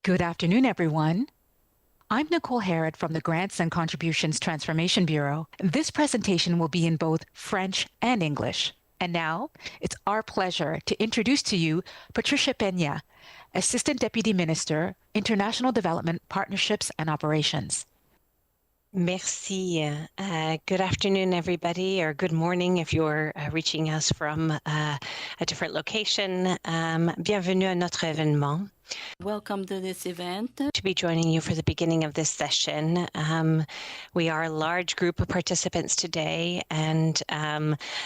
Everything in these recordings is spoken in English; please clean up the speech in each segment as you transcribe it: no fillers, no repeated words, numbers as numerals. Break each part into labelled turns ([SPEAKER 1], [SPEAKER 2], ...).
[SPEAKER 1] Good afternoon, everyone. I'm Nicole Harrod from the Grants and Contributions Transformation Bureau. This presentation will be in both French and English. And now, it's our pleasure to introduce to you Patricia Peña, Assistant Deputy Minister, International Development, Partnerships and Operations.
[SPEAKER 2] Merci. Good afternoon, everybody, or good morning if you're reaching us from a different location. Bienvenue à notre événement.
[SPEAKER 3] Welcome to this event.
[SPEAKER 2] To be joining you for the beginning of this session. We are a large group of participants today, and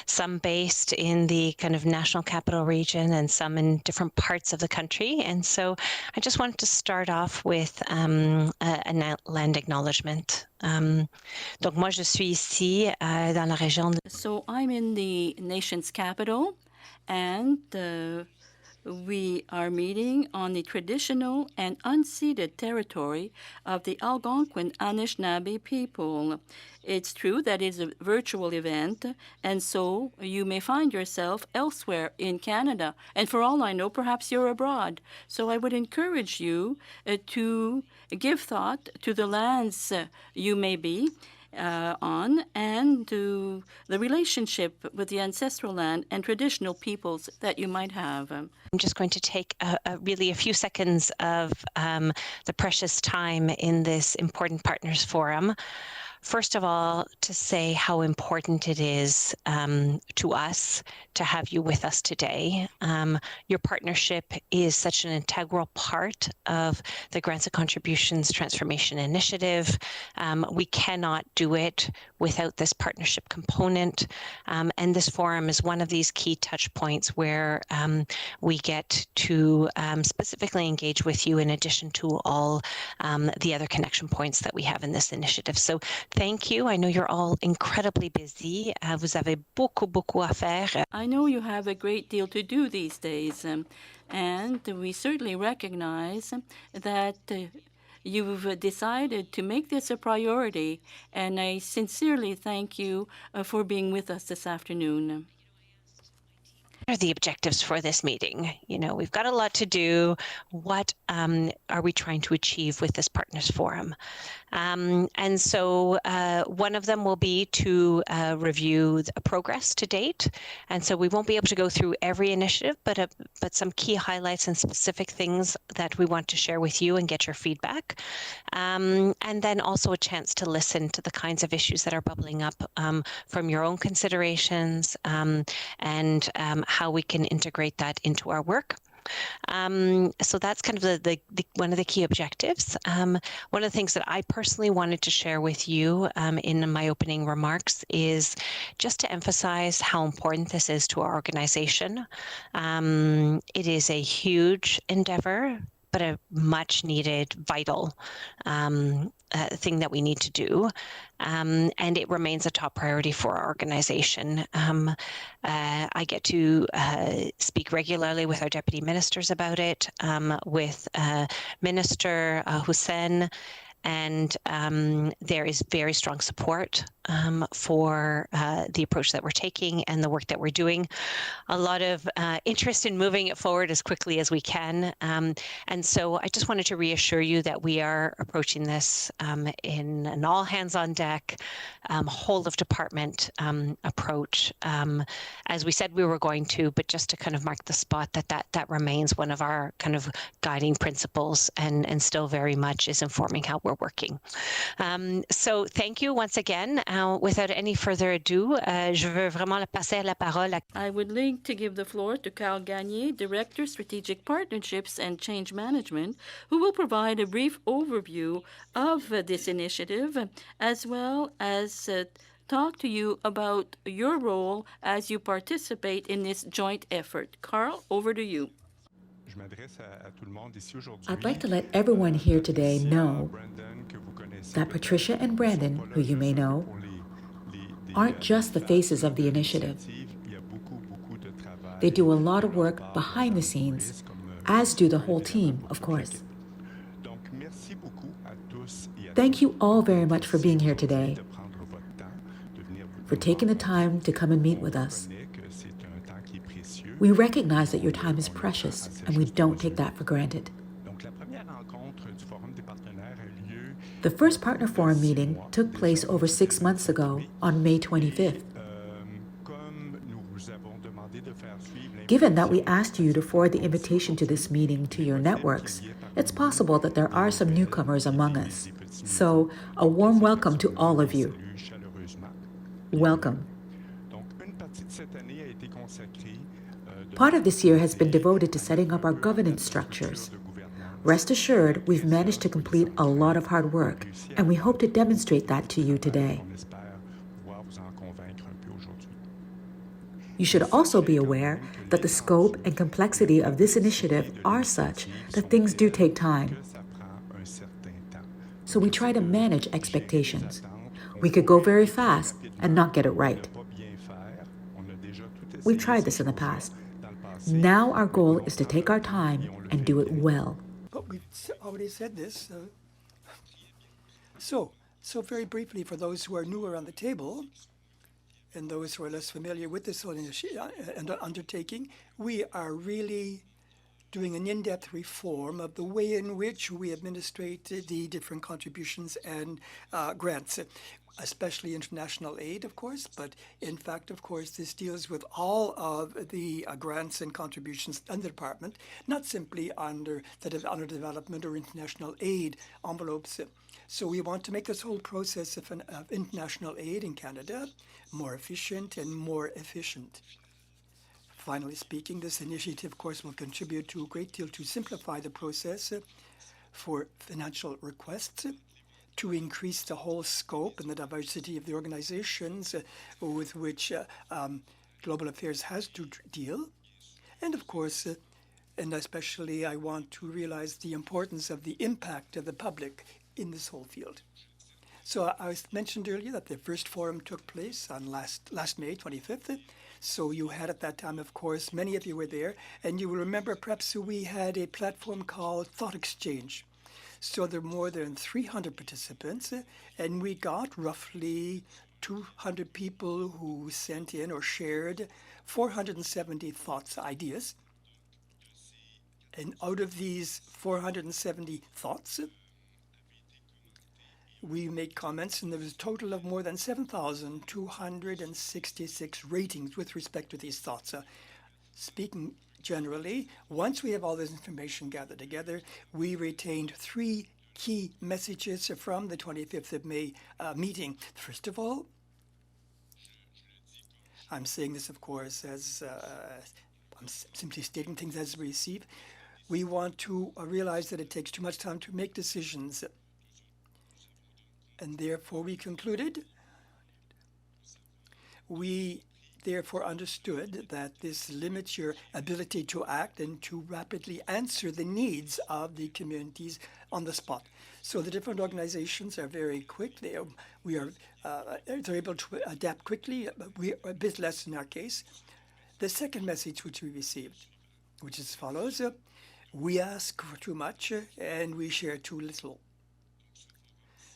[SPEAKER 2] some based in the kind of national capital region and some in different parts of the country. And so I just wanted to start off with a land acknowledgement. Donc moi, je suis ici dans la région.
[SPEAKER 3] So I'm in the nation's capital, and we are meeting on the traditional and unceded territory of the Algonquin Anishinaabe people. It's true that it's a virtual event, and so you may find yourself elsewhere in Canada. And for all I know, perhaps you're abroad. So I would encourage you to give thought to the lands you may be on, and to the relationship with the ancestral land and traditional peoples that you might have.
[SPEAKER 2] I'm just going to take really a few seconds of the precious time in this important partners forum. First of all, to say how important it is to us to have you with us today. Your partnership is such an integral part of the Grants and Contributions Transformation Initiative. We cannot do it without this partnership component. And this forum is one of these key touch points where we get to specifically engage with you in addition to all the other connection points that we have in this initiative. So thank you. I know you're all incredibly busy. Vous avez beaucoup à faire.
[SPEAKER 3] I know you have a great deal to do these days, and we certainly recognize that you've decided to make this a priority, and I sincerely thank you for being with us this afternoon.
[SPEAKER 2] What are the objectives for this meeting? You know, we've got a lot to do. What are we trying to achieve with this Partners Forum? And so one of them will be to review the progress to date. And so we won't be able to go through every initiative, but some key highlights and specific things that we want to share with you and get your feedback. And then also a chance to listen to the kinds of issues that are bubbling up from your own considerations and how we can integrate that into our work. So that's kind of the one of the key objectives. One of the things that I personally wanted to share with you in my opening remarks is just to emphasize how important this is to our organization. It is a huge endeavor, but a much needed, vital thing that we need to do. And it remains a top priority for our organization. I get to speak regularly with our deputy ministers about it, with Minister Hussein, and there is very strong support for the approach that we're taking and the work that we're doing. A lot of interest in moving it forward as quickly as we can. And so I just wanted to reassure you that we are approaching this in an all hands on deck, whole of department approach, as we said we were going to, but just to kind of mark the spot that remains one of our kind of guiding principles and still very much is informing how we're working. So thank you once again. Without any further ado, je veux vraiment passer la parole.
[SPEAKER 3] I would like to give the floor to Carl Gagné, Director, Strategic Partnerships and Change Management, who will provide a brief overview of this initiative, as well as talk to you about your role as you participate in this joint effort. Carl, over to you.
[SPEAKER 4] I'd like to let everyone here today know that Patricia and Brandon, who you may know, aren't just the faces of the initiative. They do a lot of work behind the scenes, as do the whole team, of course. Thank you all very much for being here today, for taking the time to come and meet with us. We recognize that your time is precious, and we don't take that for granted. The first Partner Forum meeting took place over 6 months ago on May 25th. Given that we asked you to forward the invitation to this meeting to your networks, it's possible that there are some newcomers among us. So, a warm welcome to all of you. Welcome. Part of this year has been devoted to setting up our governance structures. Rest assured, we've managed to complete a lot of hard work, and we hope to demonstrate that to you today. You should also be aware that the scope and complexity of this initiative are such that things do take time. So we try to manage expectations. We could go very fast and not get it right. We've tried this in the past. Now our goal is to take our time and do it well.
[SPEAKER 5] But we've already said this. So very briefly, for those who are newer on the table, and those who are less familiar with this whole undertaking, we are really doing an in-depth reform of the way in which we administrate the different contributions and grants, especially international aid, of course. But in fact, of course, this deals with all of the grants and contributions in the department, not simply under development or international aid envelopes. So we want to make this whole process of international aid in Canada more efficient and more efficient. Finally speaking, this initiative, of course, will contribute to a great deal to simplify the process for financial requests, to increase the whole scope and the diversity of the organizations with which Global Affairs has to deal. And of course, and especially I want to realize the importance of the impact of the public in this whole field. So I mentioned earlier that the first forum took place on last May 25th. So you had at that time, of course, many of you were there, and you will remember perhaps we had a platform called Thought Exchange. So there were more than 300 participants, and we got roughly 200 people who sent in or shared 470 thoughts, ideas. And out of these 470 thoughts, we made comments, and there was a total of more than 7,266 ratings with respect to these thoughts. Speaking generally, once we have all this information gathered together, we retained 3 key messages from the 25th of May meeting. First of all, I'm saying this, of course, as I'm simply stating things as we receive. We want to realize that it takes too much time to make decisions. And therefore, we concluded, we therefore understood that this limits your ability to act and to rapidly answer the needs of the communities on the spot. So the different organizations are very quick. They're able to adapt quickly. We are a bit less in our case. The second message which we received, which is as follows: we ask for too much and we share too little.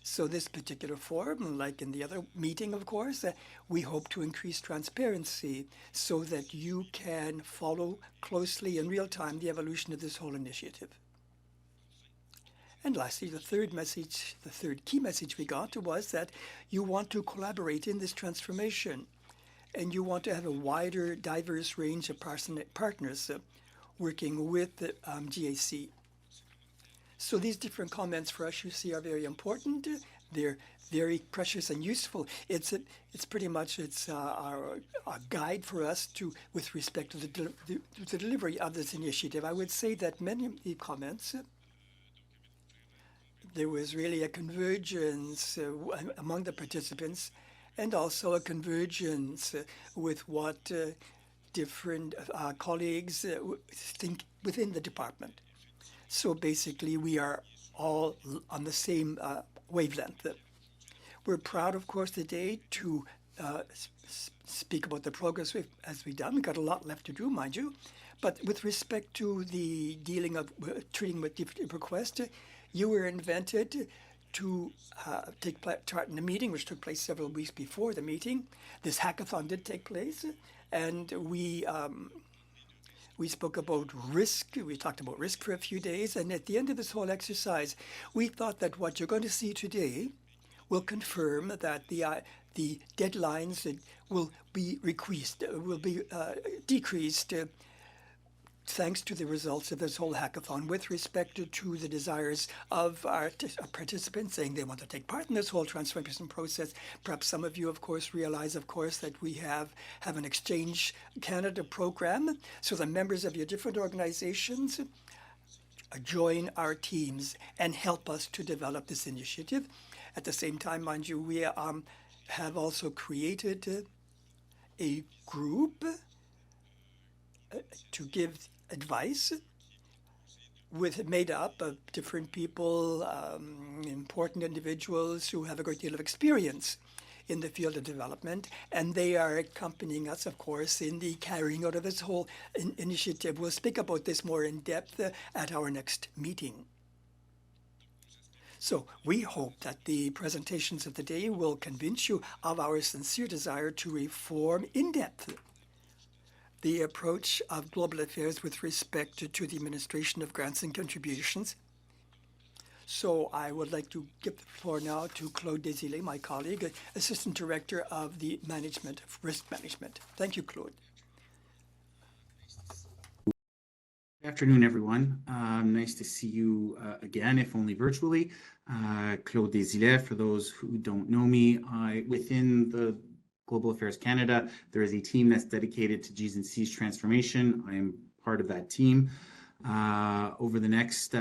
[SPEAKER 5] So this particular forum, like in the other meeting, of course, we hope to increase transparency so that you can follow closely in real time the evolution of this whole initiative. And lastly, the third key message we got was that you want to collaborate in this transformation, and you want to have a wider, diverse range of partners working with the GAC. So these different comments for us, you see, are very important. They're very precious and useful. It's pretty much our guide for us with respect to the delivery of this initiative. I would say that many of the comments, there was really a convergence among the participants, and also a convergence with what different colleagues think within the department. So basically, we are all on the same wavelength. We're proud, of course, today to speak about the progress as we've done. We've got a lot left to do, mind you. But with respect to the treating with different requests, you were invented to take part in a meeting which took place several weeks before the meeting. This hackathon did take place, and we We spoke about risk. We talked about risk for a few days. And at the end of this whole exercise, we thought that what you're going to see today will confirm that the deadlines will be decreased thanks to the results of this whole hackathon with respect to the desires of our participants saying they want to take part in this whole transformation process. Perhaps some of you, of course, realize, of course, that we have an Exchange Canada program. So the members of your different organizations join our teams and help us to develop this initiative. At the same time, mind you, we have also created a group to give advice made up of different people, important individuals who have a great deal of experience in the field of development, and they are accompanying us, of course, in the carrying out of this whole initiative. We'll speak about this more in depth at our next meeting. So we hope that the presentations of the day will convince you of our sincere desire to reform in depth the approach of global affairs with respect to the administration of grants and contributions. So I would like to give the floor now to Claude Desilets, my colleague, Assistant Director of the Management of Risk Management. Thank you, Claude.
[SPEAKER 6] Good afternoon, everyone. Nice to see you again, if only virtually. Claude Desilets, for those who don't know me, within the Global Affairs Canada, there is a team that's dedicated to GCTI's transformation. I am part of that team. Over the next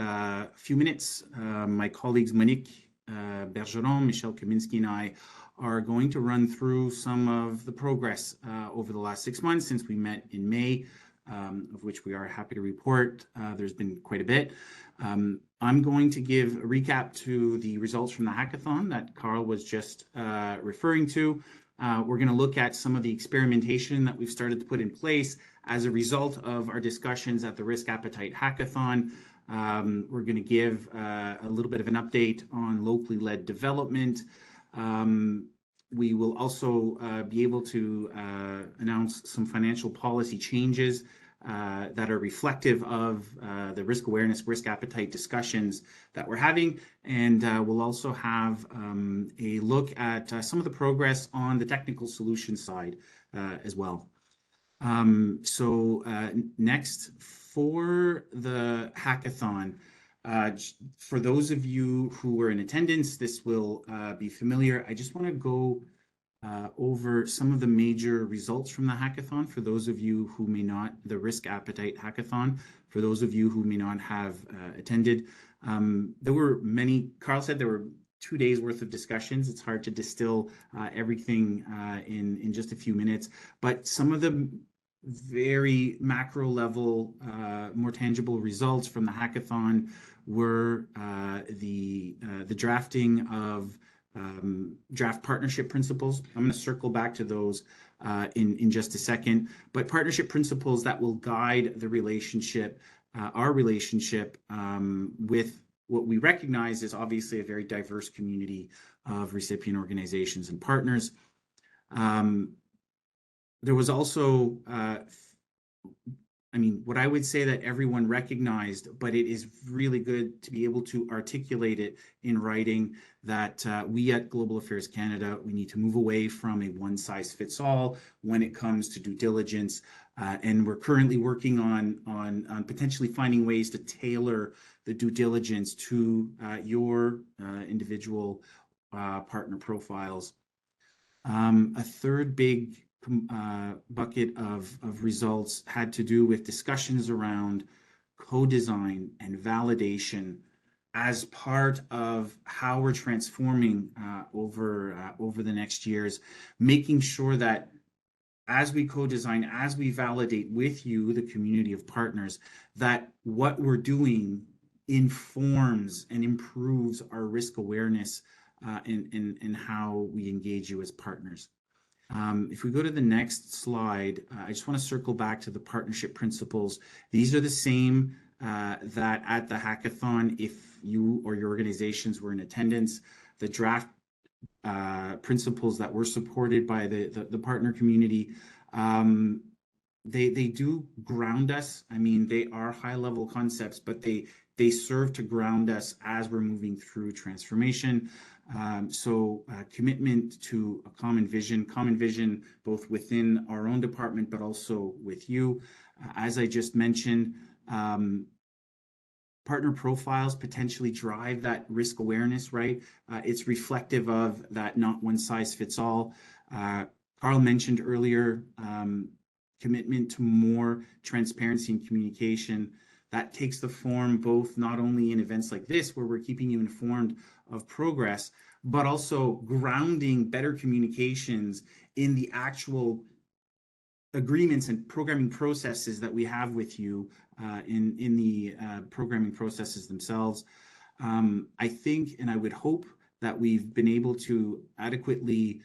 [SPEAKER 6] few minutes, my colleagues Monique Bergeron, Michelle Kaminski, and I are going to run through some of the progress over the last 6 months since we met in May, of which we are happy to report. There's been quite a bit. I'm going to give a recap to the results from the hackathon that Carl was just referring to. We're going to look at some of the experimentation that we've started to put in place as a result of our discussions at the Risk Appetite Hackathon. We're going to give a little bit of an update on locally led development. We will also be able to announce some financial policy changes that are reflective of the risk awareness, risk appetite discussions that we're having. And we'll also have a look at some of the progress on the technical solution side as well. Next, for the hackathon, for those of you who were in attendance, this will be familiar. I just want to go over some of the major results from the hackathon for those of you who may not, the Risk Appetite Hackathon, for those of you who may not have attended. There were many, Carl said there were 2 days worth of discussions. It's hard to distill everything in just a few minutes, but some of the very macro level, more tangible results from the hackathon were the drafting of draft partnership principles. I'm going to circle back to those in just a second, but partnership principles that will guide the relationship, our relationship with what we recognize is obviously a very diverse community of recipient organizations and partners. There was also, what I would say that everyone recognized, but it is really good to be able to articulate it in writing, that we at Global Affairs Canada, we need to move away from a one-size-fits-all when it comes to due diligence. And we're currently working on potentially finding ways to tailor the due diligence to your individual partner profiles. A third big bucket of results had to do with discussions around co-design and validation as part of how we're transforming over the next years, making sure that as we co-design, as we validate with you, the community of partners, that what we're doing informs and improves our risk awareness in how we engage you as partners. If we go to the next slide, I just want to circle back to the partnership principles. These are the same that at the hackathon, if you or your organizations were in attendance. The draft principles that were supported by the partner community they do ground us. I mean, they are high-level concepts, but they serve to ground us as we're moving through transformation. Commitment to a common vision, both within our own department, but also with you. As I just mentioned, partner profiles potentially drive that risk awareness, right? It's reflective of that not one size fits all. Carl mentioned earlier, commitment to more transparency and communication. That takes the form both not only in events like this, where we're keeping you informed of progress, but also grounding better communications in the actual agreements and programming processes that we have with you in the programming processes themselves. I think, and I would hope that we've been able to adequately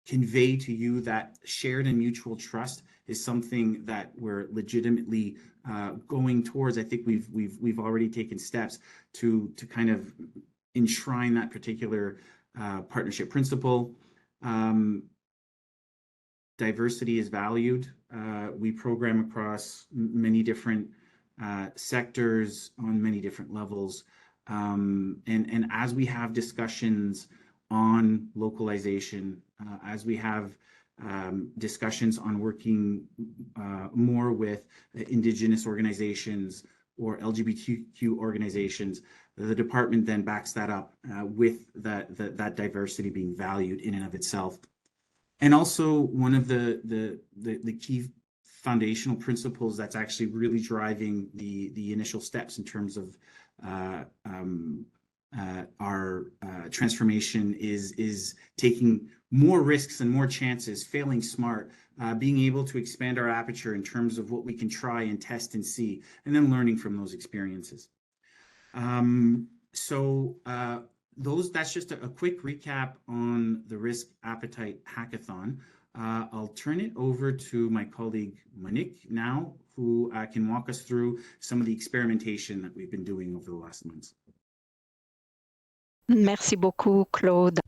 [SPEAKER 6] convey to you that shared and mutual trust is something that we're legitimately going towards. I think we've already taken steps to kind of enshrine that particular partnership principle. Diversity is valued. We program across many different sectors on many different levels. And as we have discussions on localization, as we have discussions on working more with Indigenous organizations or LGBTQ organizations, the department then backs that up with that diversity being valued in and of itself. And also one of the key foundational principles that's actually really driving the initial steps in terms of our transformation is taking more risks and more chances, failing smart, being able to expand our aperture in terms of what we can try and test and see, and then learning from those experiences. That's just a quick recap on the Risk Appetite Hackathon. I'll turn it over to my colleague Monique now, who can walk us through some of the experimentation that we've been doing over the last months.
[SPEAKER 7] Merci beaucoup, Claude.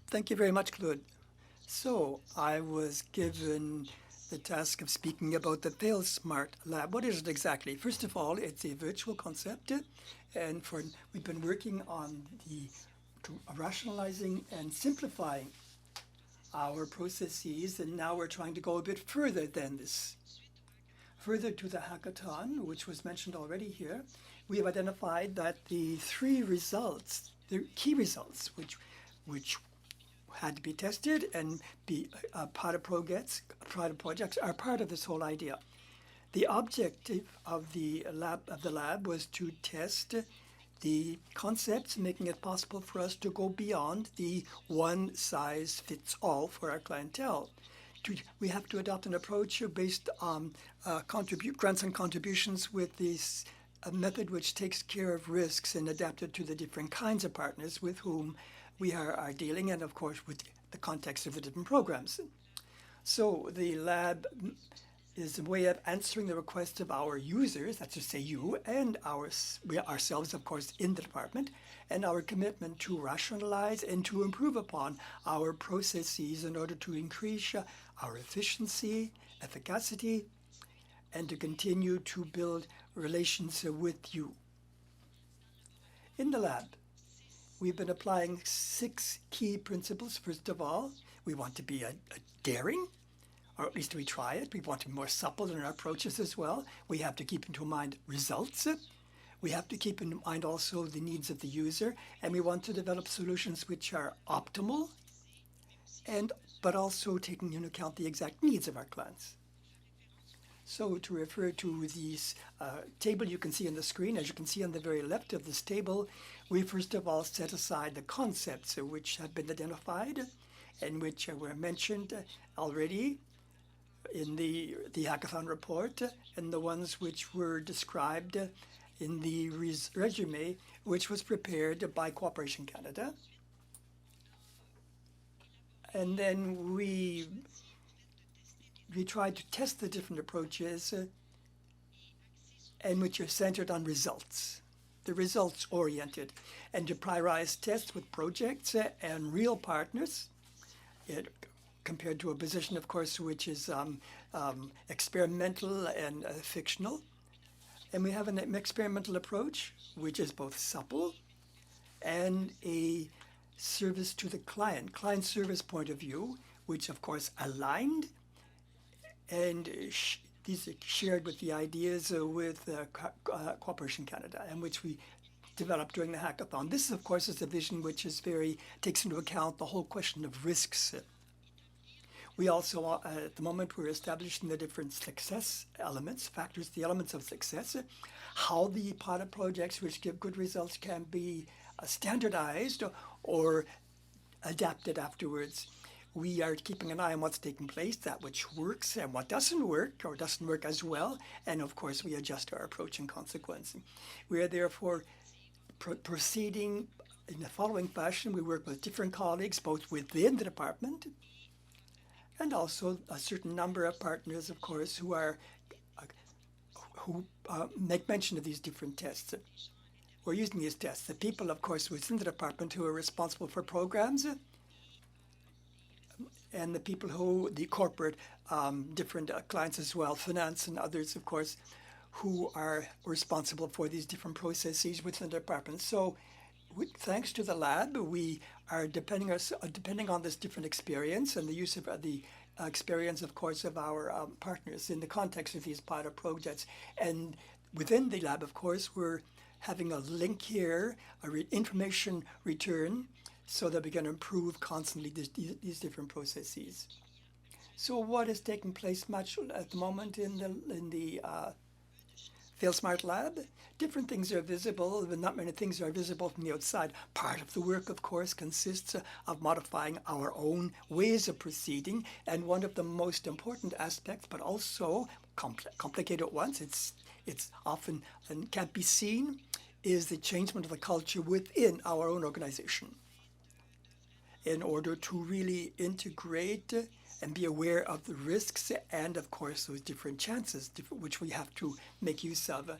[SPEAKER 5] Thank you very much, Claude. So I was given the task of speaking about the Failsmart Lab. What is it exactly? First of all, it's a virtual concept, and we've been working on rationalizing and simplifying our processes, and now we're trying to go a bit further than this. Further to the hackathon, which was mentioned already here, we have identified that the key results, which had to be tested and be part of projects, are part of this whole idea. The objective of the lab was to test the concepts, making it possible for us to go beyond the one size fits all for our clientele. We have to adopt an approach based on grants and contributions with this method which takes care of risks and adapted to the different kinds of partners with whom we are dealing, and of course with the context of the different programs. So the lab is a way of answering the requests of our users, that's to say you, and ourselves, of course, in the department, and our commitment to rationalize and to improve upon our processes in order to increase our efficiency, efficacy, and to continue to build relations with you. In the lab, we've been applying 6 key principles. First of all, we want to be daring, or at least we try it. We want to be more supple in our approaches as well. We have to keep into mind results. We have to keep in mind also the needs of the user, and we want to develop solutions which are optimal, but also taking into account the exact needs of our clients. So to refer to this table you can see on the screen, as you can see on the very left of this table, we first of all set aside the concepts which have been identified and which were mentioned already in the hackathon report, and the ones which were described in the resume which was prepared by Cooperation Canada. And then we tried to test the different approaches and which are centered on results, the results oriented, and to prioritize tests with projects and real partners compared to a position, of course, which is experimental and fictional. And we have an experimental approach, which is both supple and a service to the client service point of view, which of course aligned and these are shared with the ideas with Cooperation Canada, and which we developed during the hackathon. This, of course, is a vision which is takes into account the whole question of risks. We also, at the moment, we're establishing the different success elements, factors, the elements of success, how the pilot projects which give good results can be standardized or adapted afterwards. We are keeping an eye on what's taking place, that which works and what doesn't work or doesn't work as well. And of course, we adjust our approach in consequence. We are therefore proceeding in the following fashion. We work with different colleagues, both within the department and also a certain number of partners, of course, who make mention of these different tests. We're using these tests. The people, of course, within the department who are responsible for programs, and the people the corporate, different clients as well, finance and others, of course, who are responsible for these different processes within the department. So thanks to the lab, we are depending on this different experience and the use of the experience, of course, of our partners in the context of these pilot projects. And within the lab, of course, we're having a link here, information return, so that we can improve constantly these different processes. So what is taking place much at the moment in the Failsmart Lab? Different things are visible, but not many things are visible from the outside. Part of the work, of course, consists of modifying our own ways of proceeding, and one of the most important aspects, but also complicated at once, it's often and can't be seen, is the changement of the culture within our own organization, in order to really integrate and be aware of the risks and, of course, those different chances which we have to make use of.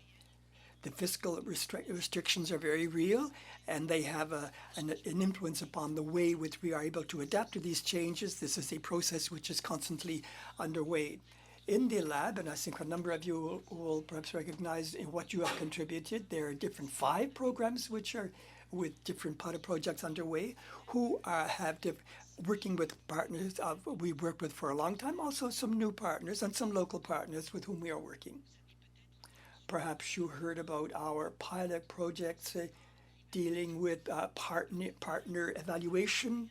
[SPEAKER 5] The fiscal restrictions are very real, and they have an influence upon the way which we are able to adapt to these changes. This is a process which is constantly underway. In the lab, and I think a number of you will perhaps recognize what you have contributed, there are 5 programs which are with different pilot projects underway, who working with partners we worked with for a long time, also some new partners and some local partners with whom we are working. Perhaps you heard about our pilot projects dealing with partner evaluation,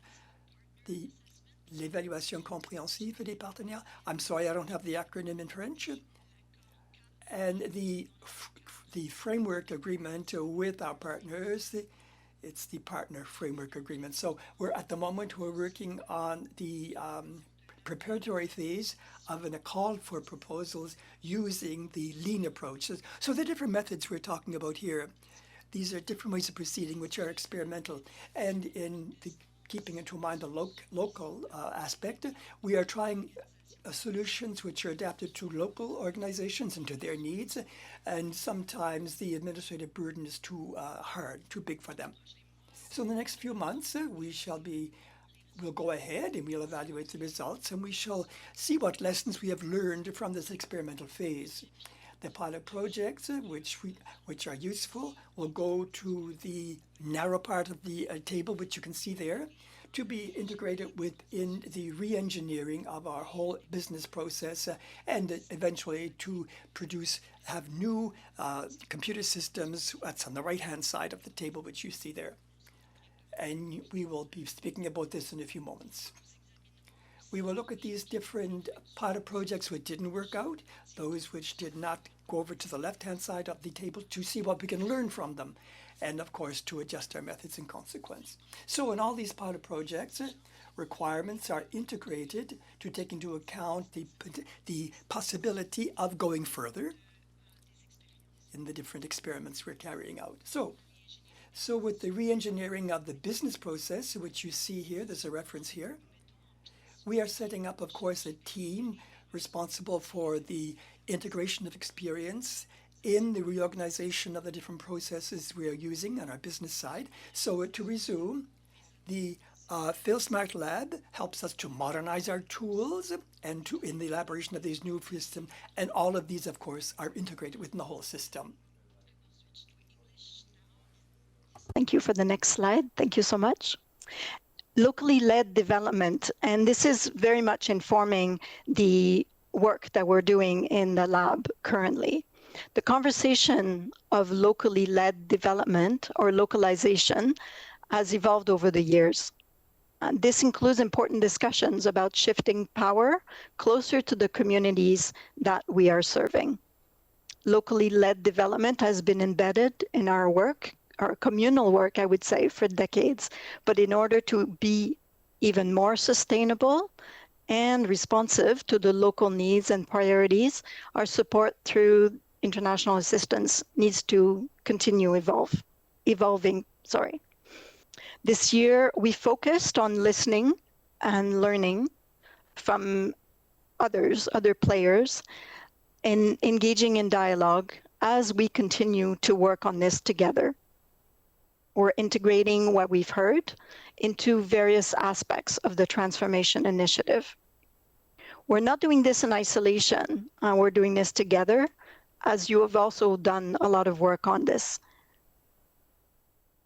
[SPEAKER 5] l'évaluation compréhensive des partenaires. I'm sorry, I don't have the acronym in French. And the framework agreement with our partners, it's the partner framework agreement. So we're working on the preparatory phase of a call for proposals using the lean approaches. So the different methods we're talking about here, these are different ways of proceeding which are experimental. And in keeping into mind the local aspect, we are trying solutions which are adapted to local organizations and to their needs, and sometimes the administrative burden is too big for them. So in the next few months, we'll go ahead and we'll evaluate the results, and we shall see what lessons we have learned from this experimental phase. The pilot projects, which are useful, will go to the narrow part of the table, which you can see there, to be integrated within the re-engineering of our whole business process, and eventually to have new computer systems. That's on the right-hand side of the table, which you see there. And we will be speaking about this in a few moments. We will look at these different pilot projects which didn't work out, those which did not go over to the left-hand side of the table, to see what we can learn from them, and of course to adjust our methods in consequence. So in all these pilot projects, requirements are integrated to take into account the possibility of going further in the different experiments we're carrying out. So with the re-engineering of the business process, which you see here, there's a reference here, we are setting up, of course, a team responsible for the integration of experience in the reorganization of the different processes we are using on our business side. So to resume, the Failsmart Lab helps us to modernize our tools and to in the elaboration of these new systems. And all of these, of course, are integrated within the whole system.
[SPEAKER 7] Thank you for the next slide. Thank you so much. Locally led development, and this is very much informing the work that we're doing in the lab currently. The conversation of locally led development or localization has evolved over the years. This includes important discussions about shifting power closer to the communities that we are serving. Locally led development has been embedded in our work, our communal work, I would say, for decades. But in order to be even more sustainable and responsive to the local needs and priorities, our support through international assistance needs to continue evolving. This year, we focused on listening and learning from other players, and engaging in dialogue as we continue to work on this together. We're integrating what we've heard into various aspects of the transformation initiative. We're not doing this in isolation. We're doing this together, as you have also done a lot of work on this.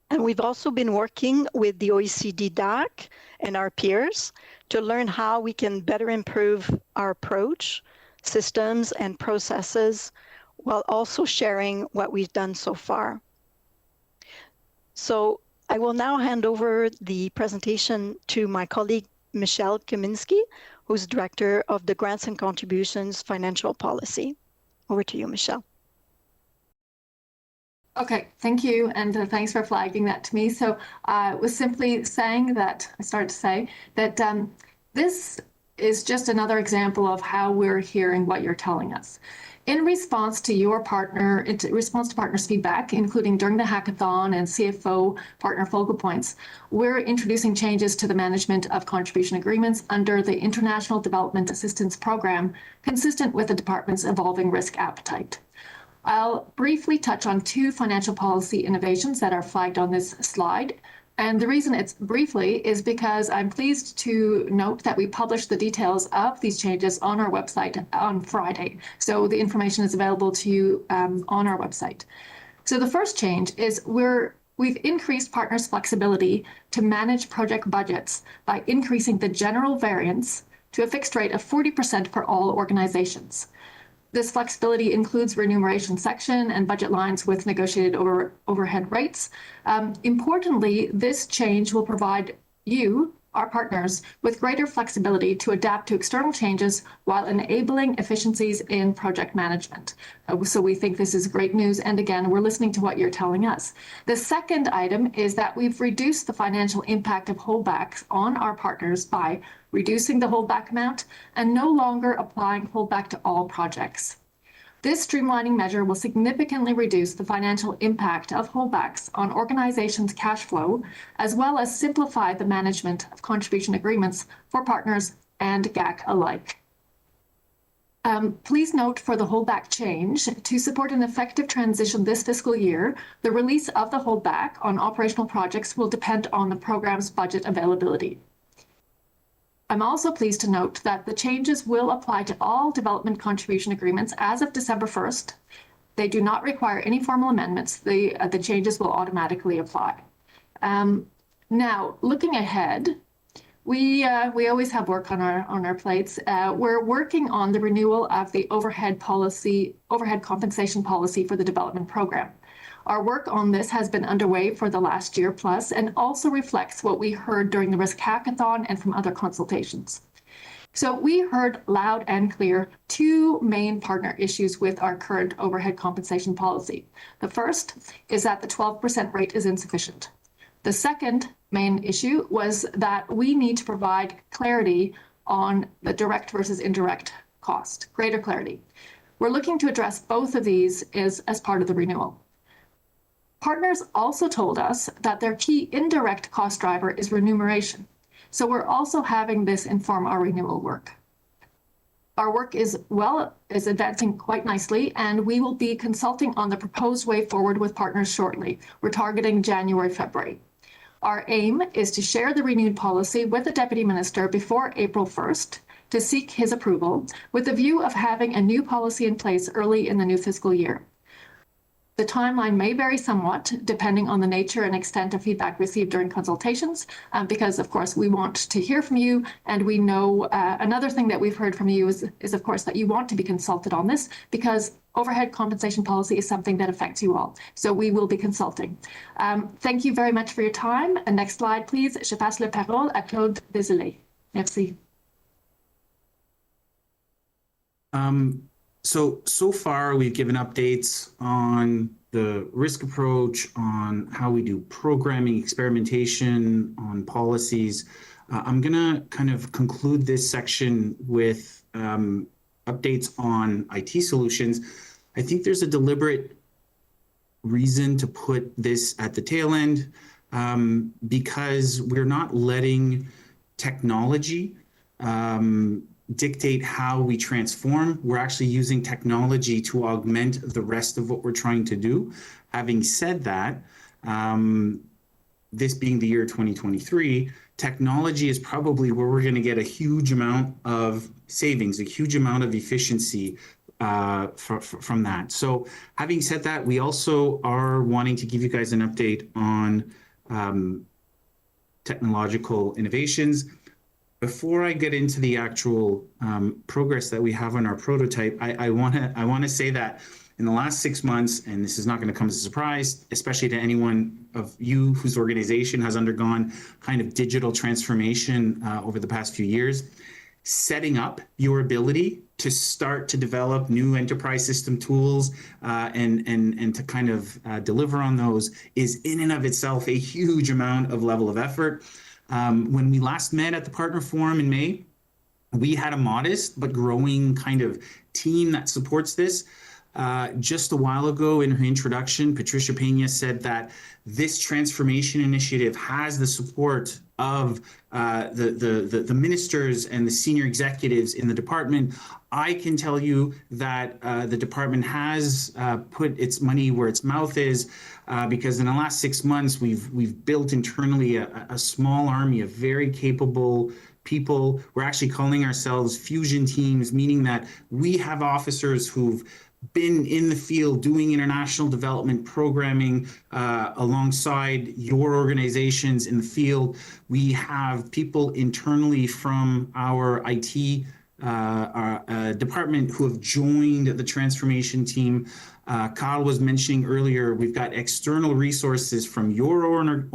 [SPEAKER 7] And we've also been working with the OECD DAC and our peers to learn how we can better improve our approach, systems, and processes, while also sharing what we've done so far. So I will now hand over the presentation to my colleague, Michelle Kaminski, who's Director of the Grants and Contributions Financial Policy. Over to you, Michelle.
[SPEAKER 8] Okay, thank you, and thanks for flagging that to me. So I was simply saying that, I started to say, that this is just another example of how we're hearing what you're telling us. In response to partners' feedback, including during the hackathon and CFO partner focal points, we're introducing changes to the management of contribution agreements under the International Development Assistance Program, consistent with the department's evolving risk appetite. I'll briefly touch on two financial policy innovations that are flagged on this slide. And the reason it's briefly is because I'm pleased to note that we published the details of these changes on our website on Friday. So the information is available to you on our website. So the first change is we've increased partners' flexibility to manage project budgets by increasing the general variance to a fixed rate of 40% for all organizations. This flexibility includes remuneration section and budget lines with negotiated overhead rates. Importantly, this change will provide you, our partners, with greater flexibility to adapt to external changes while enabling efficiencies in project management. So we think this is great news. And again, we're listening to what you're telling us. The second item is that we've reduced the financial impact of holdbacks on our partners by reducing the holdback amount and no longer applying holdback to all projects. This streamlining measure will significantly reduce the financial impact of holdbacks on organizations' cash flow, as well as simplify the management of contribution agreements for partners and GAC alike. Please note for the holdback change, to support an effective transition this fiscal year, the release of the holdback on operational projects will depend on the program's budget availability. I'm also pleased to note that the changes will apply to all development contribution agreements as of December 1st. They do not require any formal amendments. The changes will automatically apply. Now, looking ahead, we always have work on our plates. We're working on the renewal of the overhead compensation policy for the development program. Our work on this has been underway for the last year plus and also reflects what we heard during the Risk Hackathon and from other consultations. So we heard loud and clear two main partner issues with our current overhead compensation policy. The first is that the 12% rate is insufficient. The second main issue was that we need to provide clarity on the direct versus indirect cost, greater clarity. We're looking to address both of these as part of the renewal. Partners also told us that their key indirect cost driver is remuneration. So we're also having this inform our renewal work. Our work is advancing quite nicely, and we will be consulting on the proposed way forward with partners shortly. We're targeting January, February. Our aim is to share the renewed policy with the Deputy Minister before April 1st to seek his approval, with the view of having a new policy in place early in the new fiscal year. The timeline may vary somewhat depending on the nature and extent of feedback received during consultations, because of course we want to hear from you, and we know another thing that we've heard from you is of course that you want to be consulted on this, because overhead compensation policy is something that affects you all. So we will be consulting. Thank you very much for your time. And next slide, please. Je passe la parole à Claude Désolé. Merci.
[SPEAKER 6] So far, we've given updates on the risk approach, on how we do programming, experimentation, on policies. I'm going to kind of conclude this section with updates on IT solutions. I think there's a deliberate reason to put this at the tail end because we're not letting technology dictate how we transform. We're actually using technology to augment the rest of what we're trying to do. Having said that, this being the year 2023, technology is probably where we're going to get a huge amount of savings, a huge amount of efficiency from that. So having said that, we also are wanting to give you guys an update on technological innovations. Before I get into the actual progress that we have on our prototype, I want to say that in the last 6 months, and this is not going to come as a surprise, especially to anyone of you whose organization has undergone kind of digital transformation over the past few years, setting up your ability to start to develop new enterprise system tools and to kind of deliver on those is in and of itself a huge amount of level of effort. When we last met at the Partner Forum in May, we had a modest but growing kind of team that supports this. Just a while ago in her introduction, Patricia Pena said that this transformation initiative has the support of the ministers and the senior executives in the department. I can tell you that the department has put its money where its mouth is, because in the last 6 months, we've built internally a small army of very capable people. We're actually calling ourselves fusion teams, meaning that we have officers who've been in the field doing international development programming alongside your organizations in the field. We have people internally from our IT department who have joined the transformation team. Carl was mentioning earlier, we've got external resources from your own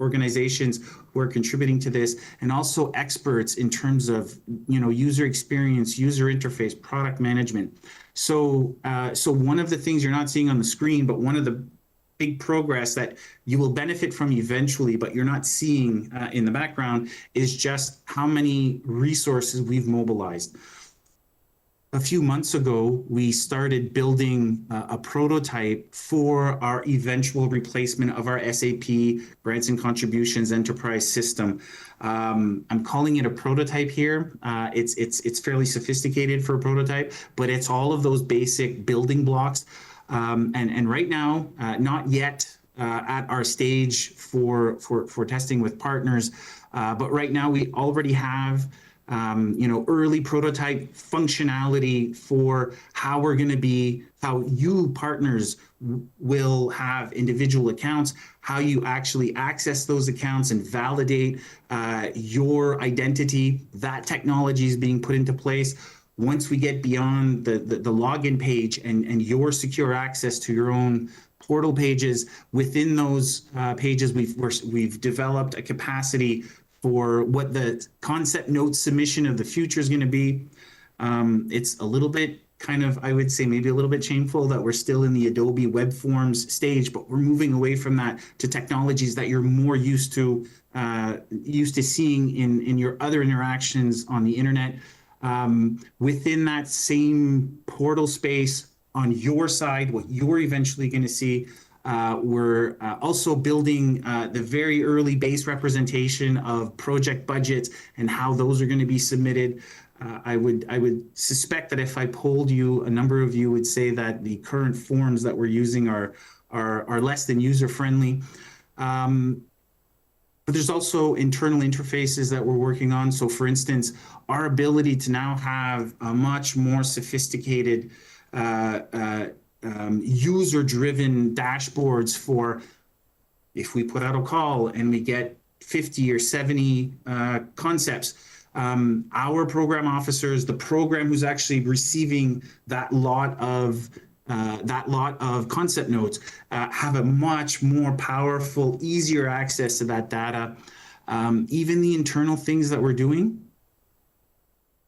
[SPEAKER 6] organizations who are contributing to this, and also experts in terms of user experience, user interface, product management. So one of the things you're not seeing on the screen, but one of the big progress that you will benefit from eventually, but you're not seeing in the background, is just how many resources we've mobilized. A few months ago, we started building a prototype for our eventual replacement of our SAP Grants and Contributions Enterprise System. I'm calling it a prototype here. It's fairly sophisticated for a prototype, but it's all of those basic building blocks. And right now, not yet at our stage for testing with partners, but right now we already have early prototype functionality for how we're going to be, how you partners will have individual accounts, how you actually access those accounts and validate your identity. That technology is being put into place. Once we get beyond the login page and your secure access to your own portal pages, within those pages, we've developed a capacity for what the concept note submission of the future is going to be. It's a little bit kind of, I would say, maybe a little bit shameful that we're still in the Adobe Web Forms stage, but we're moving away from that to technologies that you're more used to seeing in your other interactions on the internet. Within that same portal space on your side, what you're eventually going to see, we're also building the very early base representation of project budgets and how those are going to be submitted. I would suspect that if I polled you, a number of you would say that the current forms that we're using are less than user friendly. But there's also internal interfaces that we're working on. So for instance, our ability to now have a much more sophisticated user-driven dashboards for if we put out a call and we get 50 or 70 concepts, our program officers, the program who's actually receiving that lot of concept notes, have a much more powerful, easier access to that data. Even the internal things that we're doing,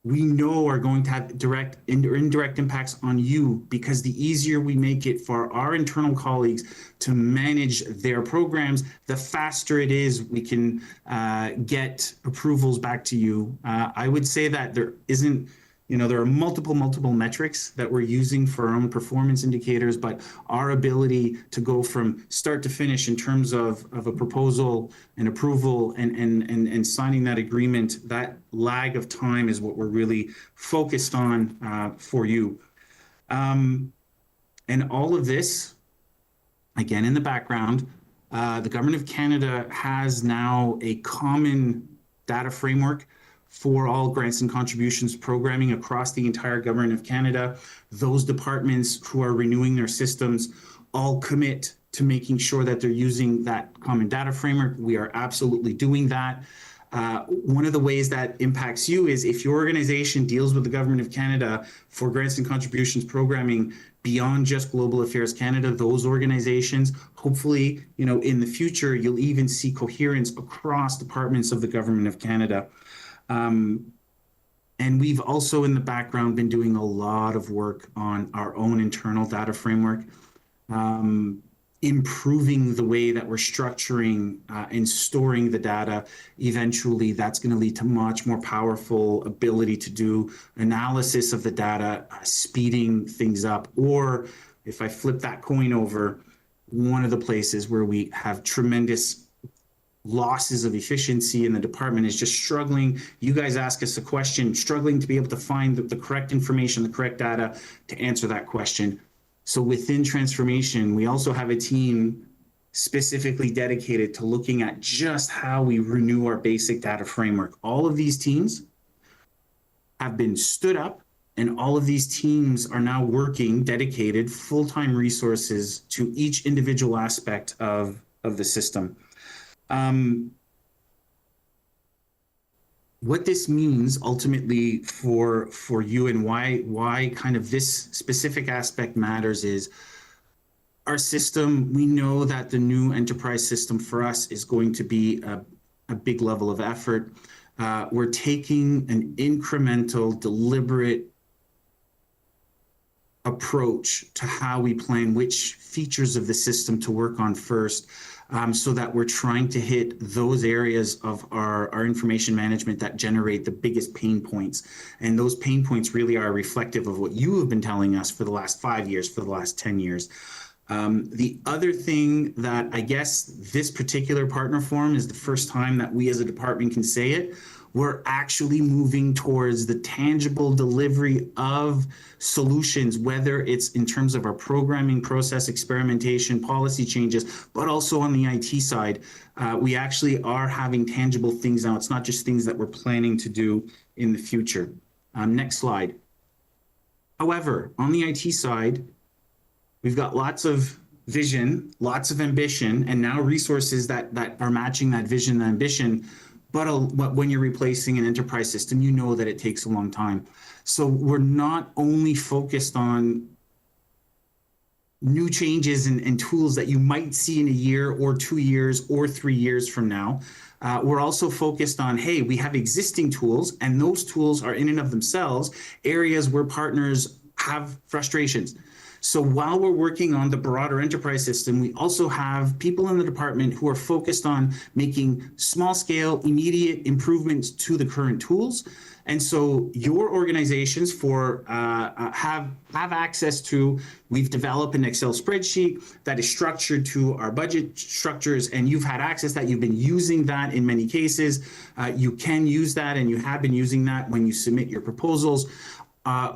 [SPEAKER 6] we know are going to have direct or indirect impacts on you, because the easier we make it for our internal colleagues to manage their programs, the faster it is we can get approvals back to you. I would say that there isn't, there are multiple metrics that we're using for our own performance indicators, but our ability to go from start to finish in terms of a proposal and approval and signing that agreement, that lag of time is what we're really focused on for you. And all of this, again, in the background, the Government of Canada has now a common data framework for all grants and contributions programming across the entire Government of Canada. Those departments who are renewing their systems all commit to making sure that they're using that common data framework. We are absolutely doing that. One of the ways that impacts you is if your organization deals with the Government of Canada for grants and contributions programming beyond just Global Affairs Canada, those organizations, hopefully, in the future, you'll even see coherence across departments of the Government of Canada. And we've also in the background been doing a lot of work on our own internal data framework, improving the way that we're structuring and storing the data. Eventually, that's going to lead to much more powerful ability to do analysis of the data, speeding things up. Or if I flip that coin over, one of the places where we have tremendous losses of efficiency in the department is just struggling. You guys ask us a question, struggling to be able to find the correct information, the correct data to answer that question. So within transformation, we also have a team specifically dedicated to looking at just how we renew our basic data framework. All of these teams have been stood up, and all of these teams are now working dedicated full-time resources to each individual aspect of the system. What this means ultimately for you and why kind of this specific aspect matters is our system. We know that the new enterprise system for us is going to be a big level of effort. We're taking an incremental, deliberate approach to how we plan which features of the system to work on first. So that we're trying to hit those areas of our information management that generate the biggest pain points. And those pain points really are reflective of what you have been telling us for the last 5 years, for the last 10 years. The other thing that I guess this particular partner forum is the first time that we as a department can say it, we're actually moving towards the tangible delivery of solutions, whether it's in terms of our programming, process, experimentation, policy changes, but also on the IT side. We actually are having tangible things now. It's not just things that we're planning to do in the future. Next slide. However, on the IT side, we've got lots of vision, lots of ambition, and now resources that are matching that vision and ambition. But when you're replacing an enterprise system, you know that it takes a long time. So we're not only focused on new changes and tools that you might see in a year or 2 years or 3 years from now. We're also focused on, hey, we have existing tools, and those tools are in and of themselves areas where partners have frustrations. So while we're working on the broader enterprise system, we also have people in the department who are focused on making small scale, immediate improvements to the current tools. And so your organizations have access to, we've developed an Excel spreadsheet that is structured to our budget structures, and you've had access to that. You've been using that in many cases. You can use that, and you have been using that when you submit your proposals.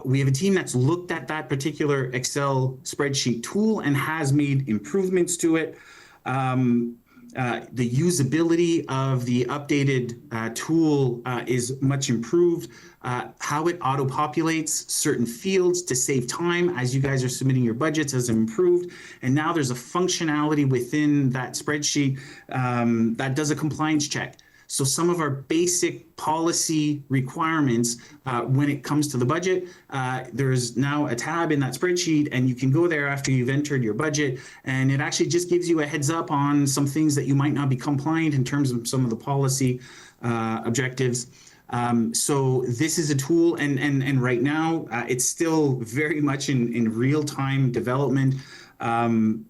[SPEAKER 6] We have a team that's looked at that particular Excel spreadsheet tool and has made improvements to it. The usability of the updated tool is much improved. How it auto-populates certain fields to save time as you guys are submitting your budgets has improved. And now there's a functionality within that spreadsheet that does a compliance check. So some of our basic policy requirements when it comes to the budget, there's now a tab in that spreadsheet, and you can go there after you've entered your budget, and it actually just gives you a heads up on some things that you might not be compliant in terms of some of the policy objectives. So this is a tool, and right now it's still very much in real-time development. There's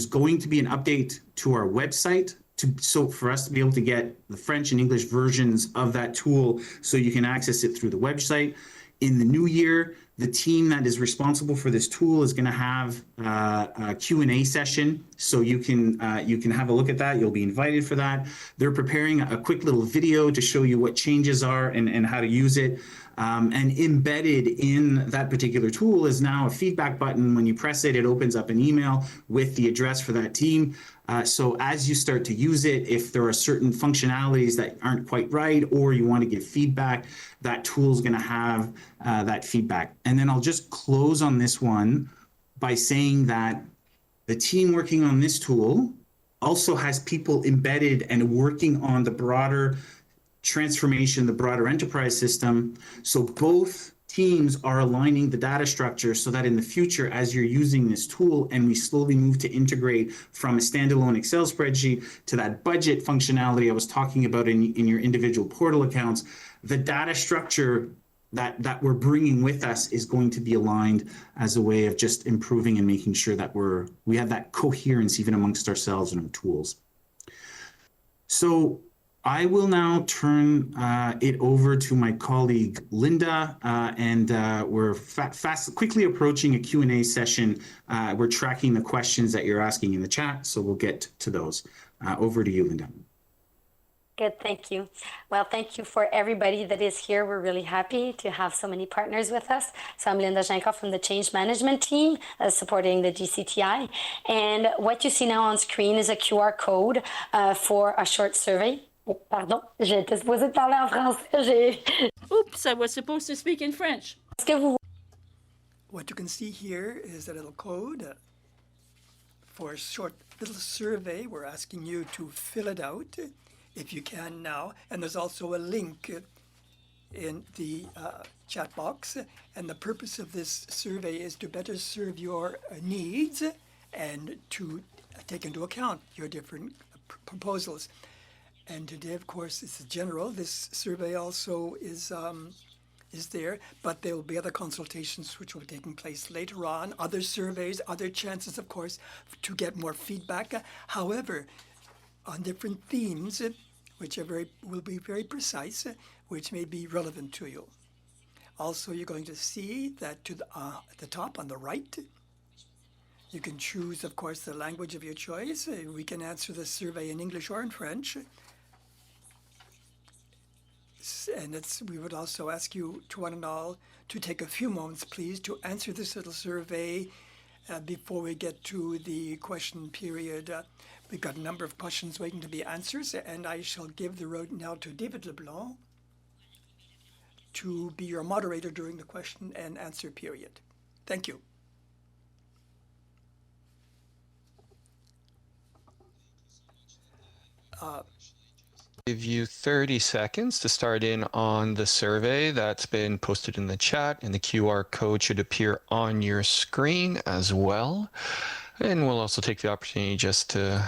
[SPEAKER 6] going to be an update to our website so for us to be able to get the French and English versions of that tool so you can access it through the website. In the new year, the team that is responsible for this tool is going to have a Q&A session, so you can have a look at that. You'll be invited for that. They're preparing a quick little video to show you what changes are and how to use it. And embedded in that particular tool is now a feedback button. When you press it, it opens up an email with the address for that team. So as you start to use it, if there are certain functionalities that aren't quite right, or you want to give feedback, that tool is going to have that feedback. And then I'll just close on this one by saying that the team working on this tool also has people embedded and working on the broader transformation, the broader enterprise system. So both teams are aligning the data structure so that in the future, as you're using this tool and we slowly move to integrate from a standalone Excel spreadsheet to that budget functionality I was talking about in your individual portal accounts, the data structure that we're bringing with us is going to be aligned as a way of just improving and making sure that we have that coherence even amongst ourselves and our tools. So I will now turn it over to my colleague Linda, and we're quickly approaching a Q&A session. We're tracking the questions that you're asking in the chat, so we'll get to those. Over to you, Linda.
[SPEAKER 9] Good, thank you. Well, thank you for everybody that is here. We're really happy to have so many partners with us. So I'm Linda Jankoff from the Change Management team supporting the GCTI. And what you see now on screen is a QR code for a short survey. Pardon, j'étais supposée parler en français.
[SPEAKER 3] Oops, I was supposed to speak in French.
[SPEAKER 5] What you can see here is a little code for a short little survey. We're asking you to fill it out if you can now. And there's also a link in the chat box. And the purpose of this survey is to better serve your needs and to take into account your different proposals. And today, of course, it's general. This survey also is there, but there will be other consultations which will be taking place later on, other surveys, other chances, of course, to get more feedback. However, on different themes, which will be very precise, which may be relevant to you. Also, you're going to see that at the top on the right, you can choose, of course, the language of your choice. We can answer the survey in English or in French. And we would also ask you to one and all to take a few moments, please, to answer this little survey before we get to the question period. We've got a number of questions waiting to be answered, and I shall give the road now to David Leblanc to be your moderator during the question and answer period. Thank you.
[SPEAKER 10] Give you 30 seconds to start in on the survey that's been posted in the chat, and the QR code should appear on your screen as well. And we'll also take the opportunity just to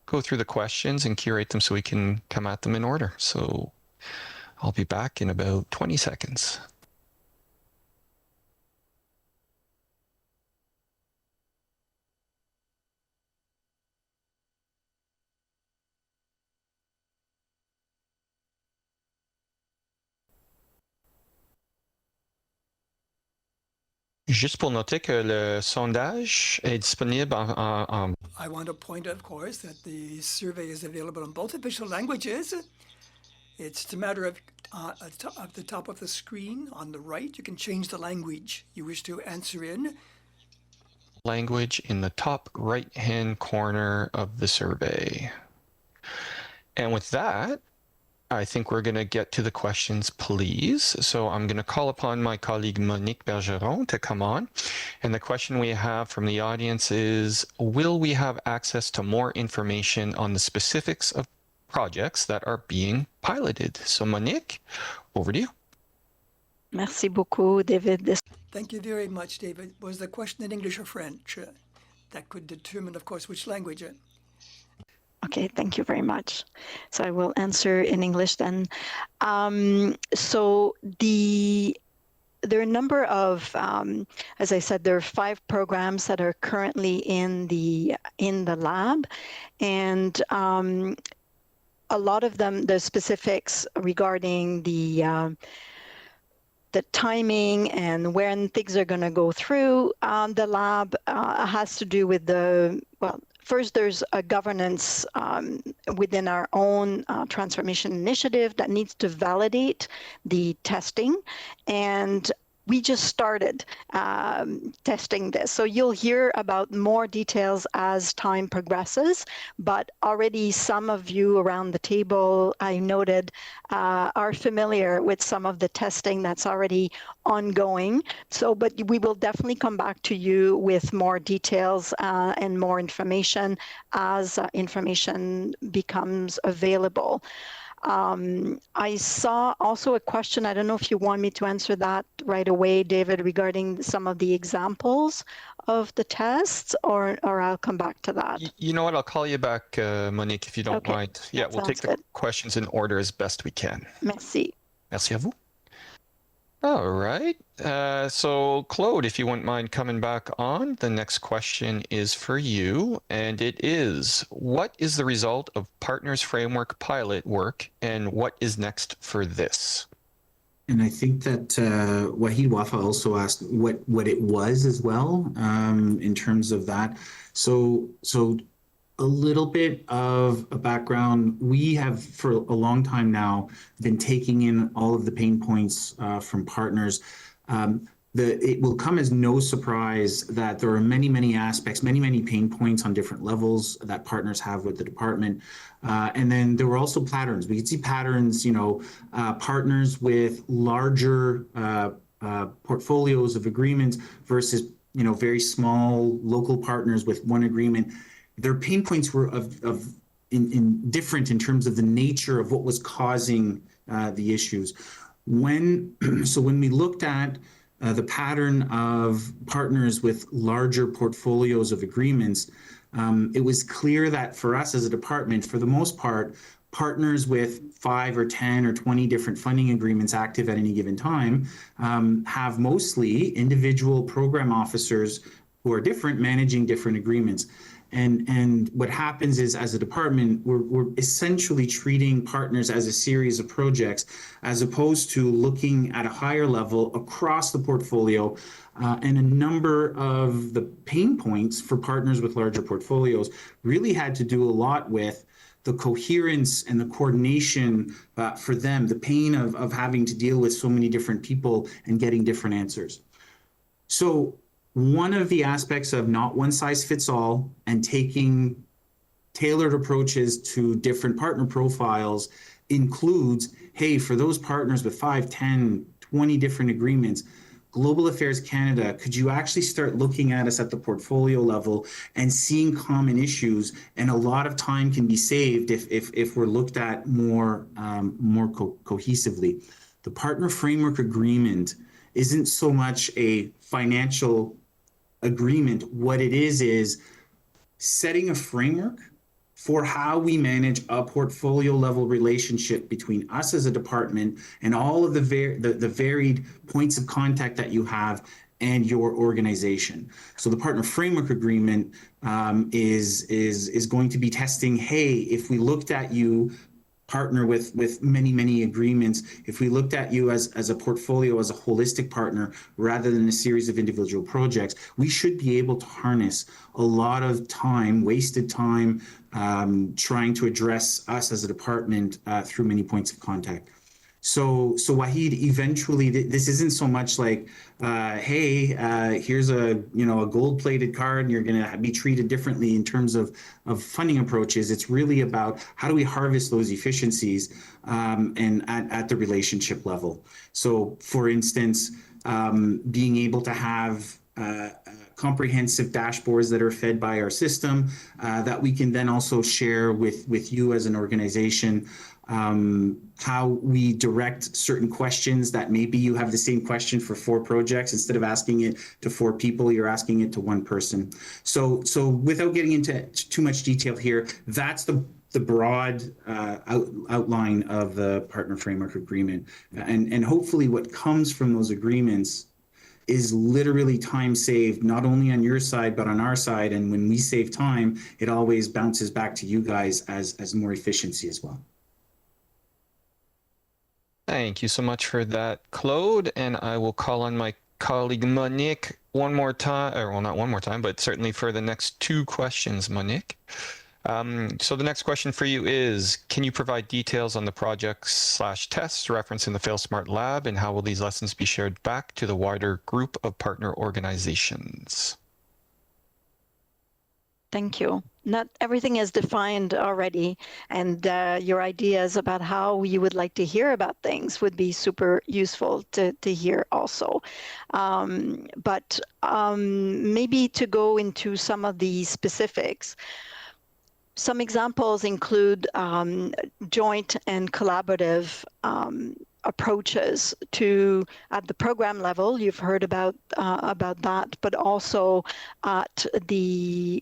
[SPEAKER 10] go through the questions and curate them so we can come at them in order. So I'll be back in about 20 seconds. Juste pour noter que le sondage est disponible en...
[SPEAKER 5] I want to point out, of course, that the survey is available in both official languages. It's a matter of at the top of the screen on the right, you can change the language you wish to answer in.
[SPEAKER 10] language in the top right-hand corner of the survey. And with that, I think we're going to get to the questions, please. So I'm going to call upon my colleague Monique Bergeron to come on. And the question we have from the audience is, will we have access to more information on the specifics of projects that are being piloted? So Monique, over to you.
[SPEAKER 7] Merci beaucoup, David.
[SPEAKER 5] Thank you very much, David. Was the question in English or French? That could determine, of course, which language.
[SPEAKER 7] Okay, thank you very much. So I will answer in English then. There are a number of, as I said, there are 5 programs that are currently in the lab, and a lot of them, the specifics regarding the timing and when things are going to go through the lab has to do with first, there's a governance within our own transformation initiative that needs to validate the testing. And we just started testing this. So you'll hear about more details as time progresses, but already some of you around the table, I noted, are familiar with some of the testing that's already ongoing. So, but we will definitely come back to you with more details and more information as information becomes available. I saw also a question, I don't know if you want me to answer that right away, David, regarding some of the examples of the tests, or I'll come back to that.
[SPEAKER 10] You know what, I'll call you back, Monique, if you don't mind. Yeah, we'll take the questions in order as best we can.
[SPEAKER 7] Merci.
[SPEAKER 10] Merci à vous. All right. So Claude, if you wouldn't mind coming back on, the next question is for you, and it is, what is the result of Partners Framework pilot work, and what is next for this?
[SPEAKER 6] And I think that Wahid Wafa also asked what it was as well, in terms of that. So a little bit of a background. We have, for a long time now, been taking in all of the pain points from partners. It will come as no surprise that there are many aspects, many pain points on different levels that partners have with the department. And then there were also patterns. We could see patterns, partners with larger portfolios of agreements versus, very small local partners with one agreement. Their pain points were different in terms of the nature of what was causing the issues. When we looked at the pattern of partners with larger portfolios of agreements, it was clear that for us as a department, for the most part, partners with 5 or 10 or 20 different funding agreements active at any given time have mostly individual program officers who are different, managing different agreements. And what happens is, as a department, we're essentially treating partners as a series of projects, as opposed to looking at a higher level across the portfolio. And a number of the pain points for partners with larger portfolios really had to do a lot with the coherence and the coordination for them, the pain of having to deal with so many different people and getting different answers. So one of the aspects of not one size fits all and taking tailored approaches to different partner profiles includes, hey, for those partners with 5, 10, 20 different agreements, Global Affairs Canada, could you actually start looking at us at the portfolio level and seeing common issues? And a lot of time can be saved if we're looked at more cohesively. The Partner Framework Agreement isn't so much a financial agreement. What it is setting a framework for how we manage a portfolio level relationship between us as a department and all of the varied points of contact that you have and your organization. So the Partner Framework Agreement is going to be testing, hey, if we looked at you partner with many agreements, if we looked at you as a portfolio, as a holistic partner, rather than a series of individual projects, we should be able to harness a lot of time, wasted time, trying to address us as a department through many points of contact. So Wahid, eventually, this isn't so much like, hey, here's a gold-plated card, and you're going to be treated differently in terms of funding approaches. It's really about how do we harvest those efficiencies and at the relationship level. So, for instance, being able to have comprehensive dashboards that are fed by our system that we can then also share with you as an organization. How we direct certain questions that maybe you have the same question for 4 projects. Instead of asking it to 4 people, you're asking it to 1 person. So without getting into too much detail here, that's the broad outline of the partner framework agreement. And hopefully what comes from those agreements is literally time saved, not only on your side, but on our side. And when we save time, it always bounces back to you guys as more efficiency as well.
[SPEAKER 10] Thank you so much for that, Claude. And I will call on my colleague Monique one more time, or well, not one more time, but certainly for the next 2 questions, Monique. So the next question for you is, can you provide details on the projects/tests referenced in the Failsmart Lab, and how will these lessons be shared back to the wider group of partner organizations?
[SPEAKER 7] Thank you. Not everything is defined already, and your ideas about how you would like to hear about things would be super useful to hear also. But maybe to go into some of the specifics. Some examples include joint and collaborative approaches to at the program level. You've heard about that, but also at the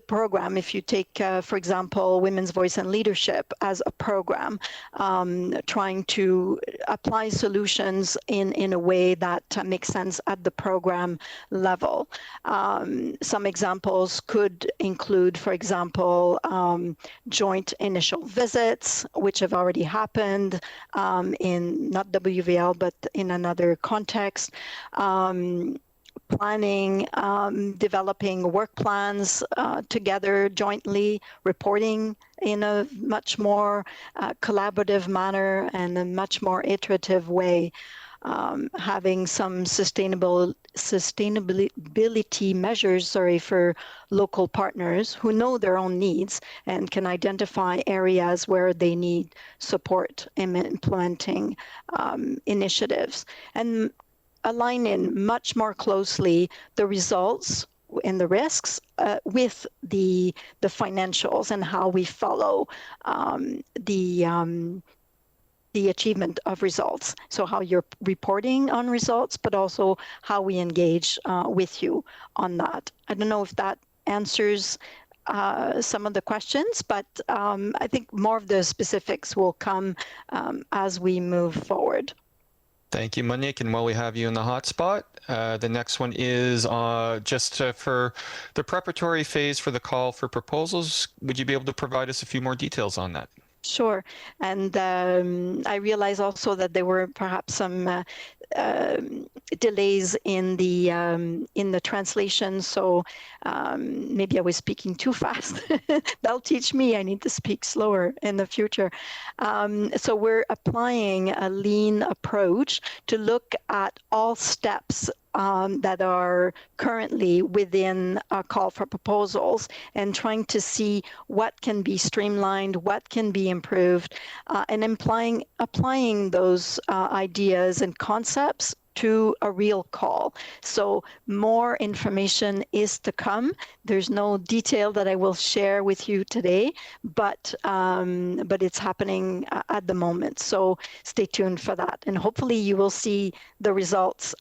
[SPEAKER 7] program. If you take, for example, Women's Voice and Leadership as a program, trying to apply solutions in a way that makes sense at the program level. Some examples could include, for example, joint initial visits, which have already happened in not WVL, but in another context. Planning, developing work plans together jointly, reporting in a much more collaborative manner and a much more iterative way, having some sustainability measures, for local partners who know their own needs and can identify areas where they need support in implementing initiatives, and align in much more closely the results and the risks with the financials and how we follow the achievement of results. So how you're reporting on results, but also how we engage with you on that. I don't know if that answers some of the questions, but I think more of the specifics will come as we move forward.
[SPEAKER 10] Thank you, Monique. And while we have you in the hotspot, the next one is just for the preparatory phase for the call for proposals. Would you be able to provide us a few more details on that?
[SPEAKER 7] Sure. And I realize also that there were perhaps some delays in the translation. So maybe I was speaking too fast. That'll teach me. I need to speak slower in the future. So we're applying a lean approach to look at all steps that are currently within a call for proposals and trying to see what can be streamlined, what can be improved, and applying those ideas and concepts to a real call. So more information is to come. There's no detail that I will share with you today, but it's happening at the moment. So stay tuned for that. And hopefully you will see the results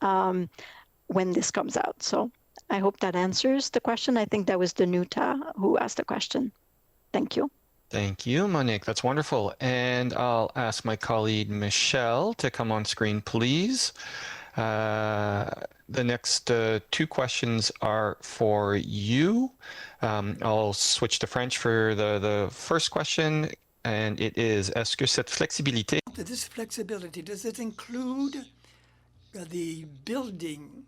[SPEAKER 7] when this comes out. So I hope that answers the question. I think that was Danuta who asked the question. Thank you.
[SPEAKER 10] Thank you, Monique. That's wonderful. And I'll ask my colleague Michelle to come on screen, please. The next 2 questions are for you. I'll switch to French for the first question, and it is, est-ce que cette flexibilité...
[SPEAKER 5] This flexibility, does it include the building?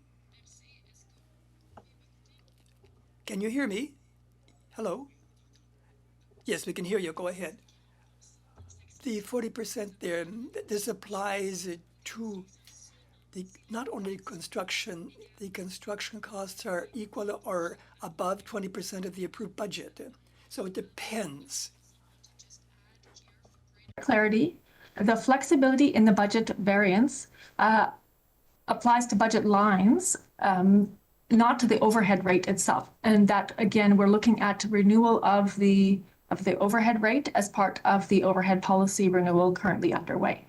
[SPEAKER 5] Can you hear me? Hello? Yes, we can hear you. Go ahead. the 40% there, this applies to not only construction, the construction costs are equal or above 20% of the approved budget. So it depends.
[SPEAKER 8] Clarity, the flexibility in the budget variance applies to budget lines, not to the overhead rate itself. And that, again, we're looking at renewal of the overhead rate as part of the overhead policy renewal currently underway.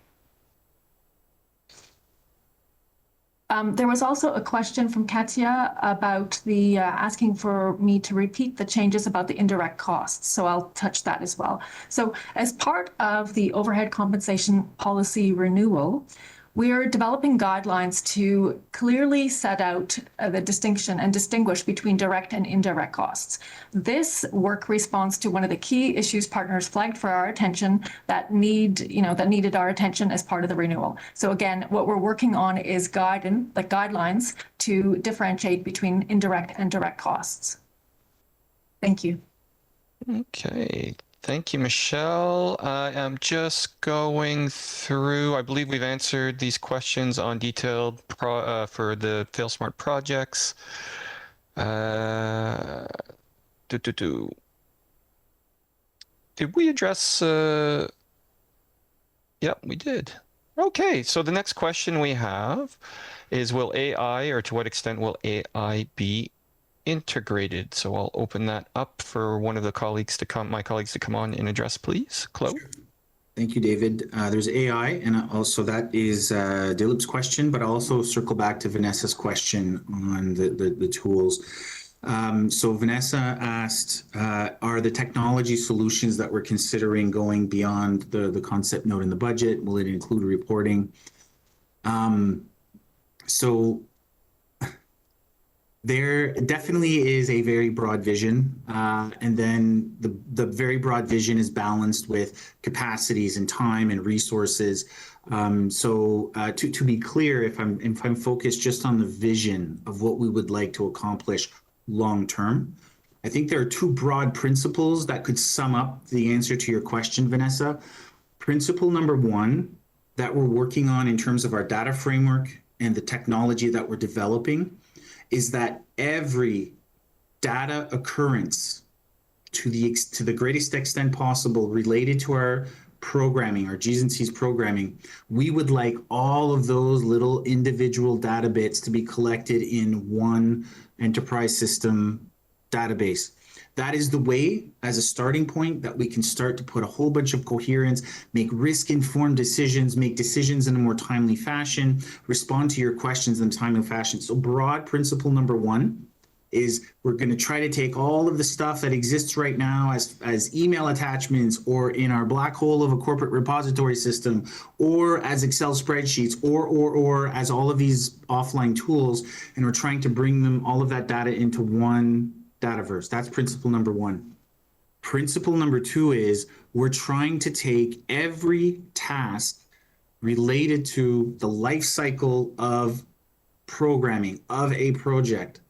[SPEAKER 8] There was also a question from Katia about the asking for me to repeat the changes about the indirect costs. So I'll touch that as well. So as part of the overhead compensation policy renewal, we are developing guidelines to clearly set out the distinction and distinguish between direct and indirect costs. This work responds to one of the key issues partners flagged for our attention that needed our attention as part of the renewal. So again, what we're working on is guidelines to differentiate between indirect and direct costs. Thank you.
[SPEAKER 10] Okay. Thank you, Michelle. I am just going through, I believe we've answered these questions on detailed for the Failsmart projects. Did we address, yep, we did. Okay, so the next question we have is, will AI, or to what extent will AI be integrated? So I'll open that up for one of the colleagues to come, my colleagues to come on and address, please. Claude.
[SPEAKER 6] Sure. Thank you, David. There's AI, and also that is Dilip's question, but I'll also circle back to Vanessa's question on the tools. So Vanessa asked, are the technology solutions that we're considering going beyond the concept note in the budget? Will it include reporting? So there definitely is a very broad vision, and then the very broad vision is balanced with capacities and time and resources. So to be clear, if I'm focused just on the vision of what we would like to accomplish long term, I think there are two broad principles that could sum up the answer to your question, Vanessa. Principle number one that we're working on in terms of our data framework and the technology that we're developing is that every data occurrence to the greatest extent possible related to our programming, our G's and C's programming, we would like all of those little individual data bits to be collected in one enterprise system database. That is the way, as a starting point, that we can start to put a whole bunch of coherence, make risk-informed decisions, make decisions in a more timely fashion, respond to your questions in a timely fashion. So broad principle number one is we're going to try to take all of the stuff that exists right now as email attachments or in our black hole of a corporate repository system or as Excel spreadsheets or as all of these offline tools, and we're trying to bring them, all of that data, into one Dataverse. That's principle number one. Principle number two is we're trying to take every task related to the life cycle of programming of a project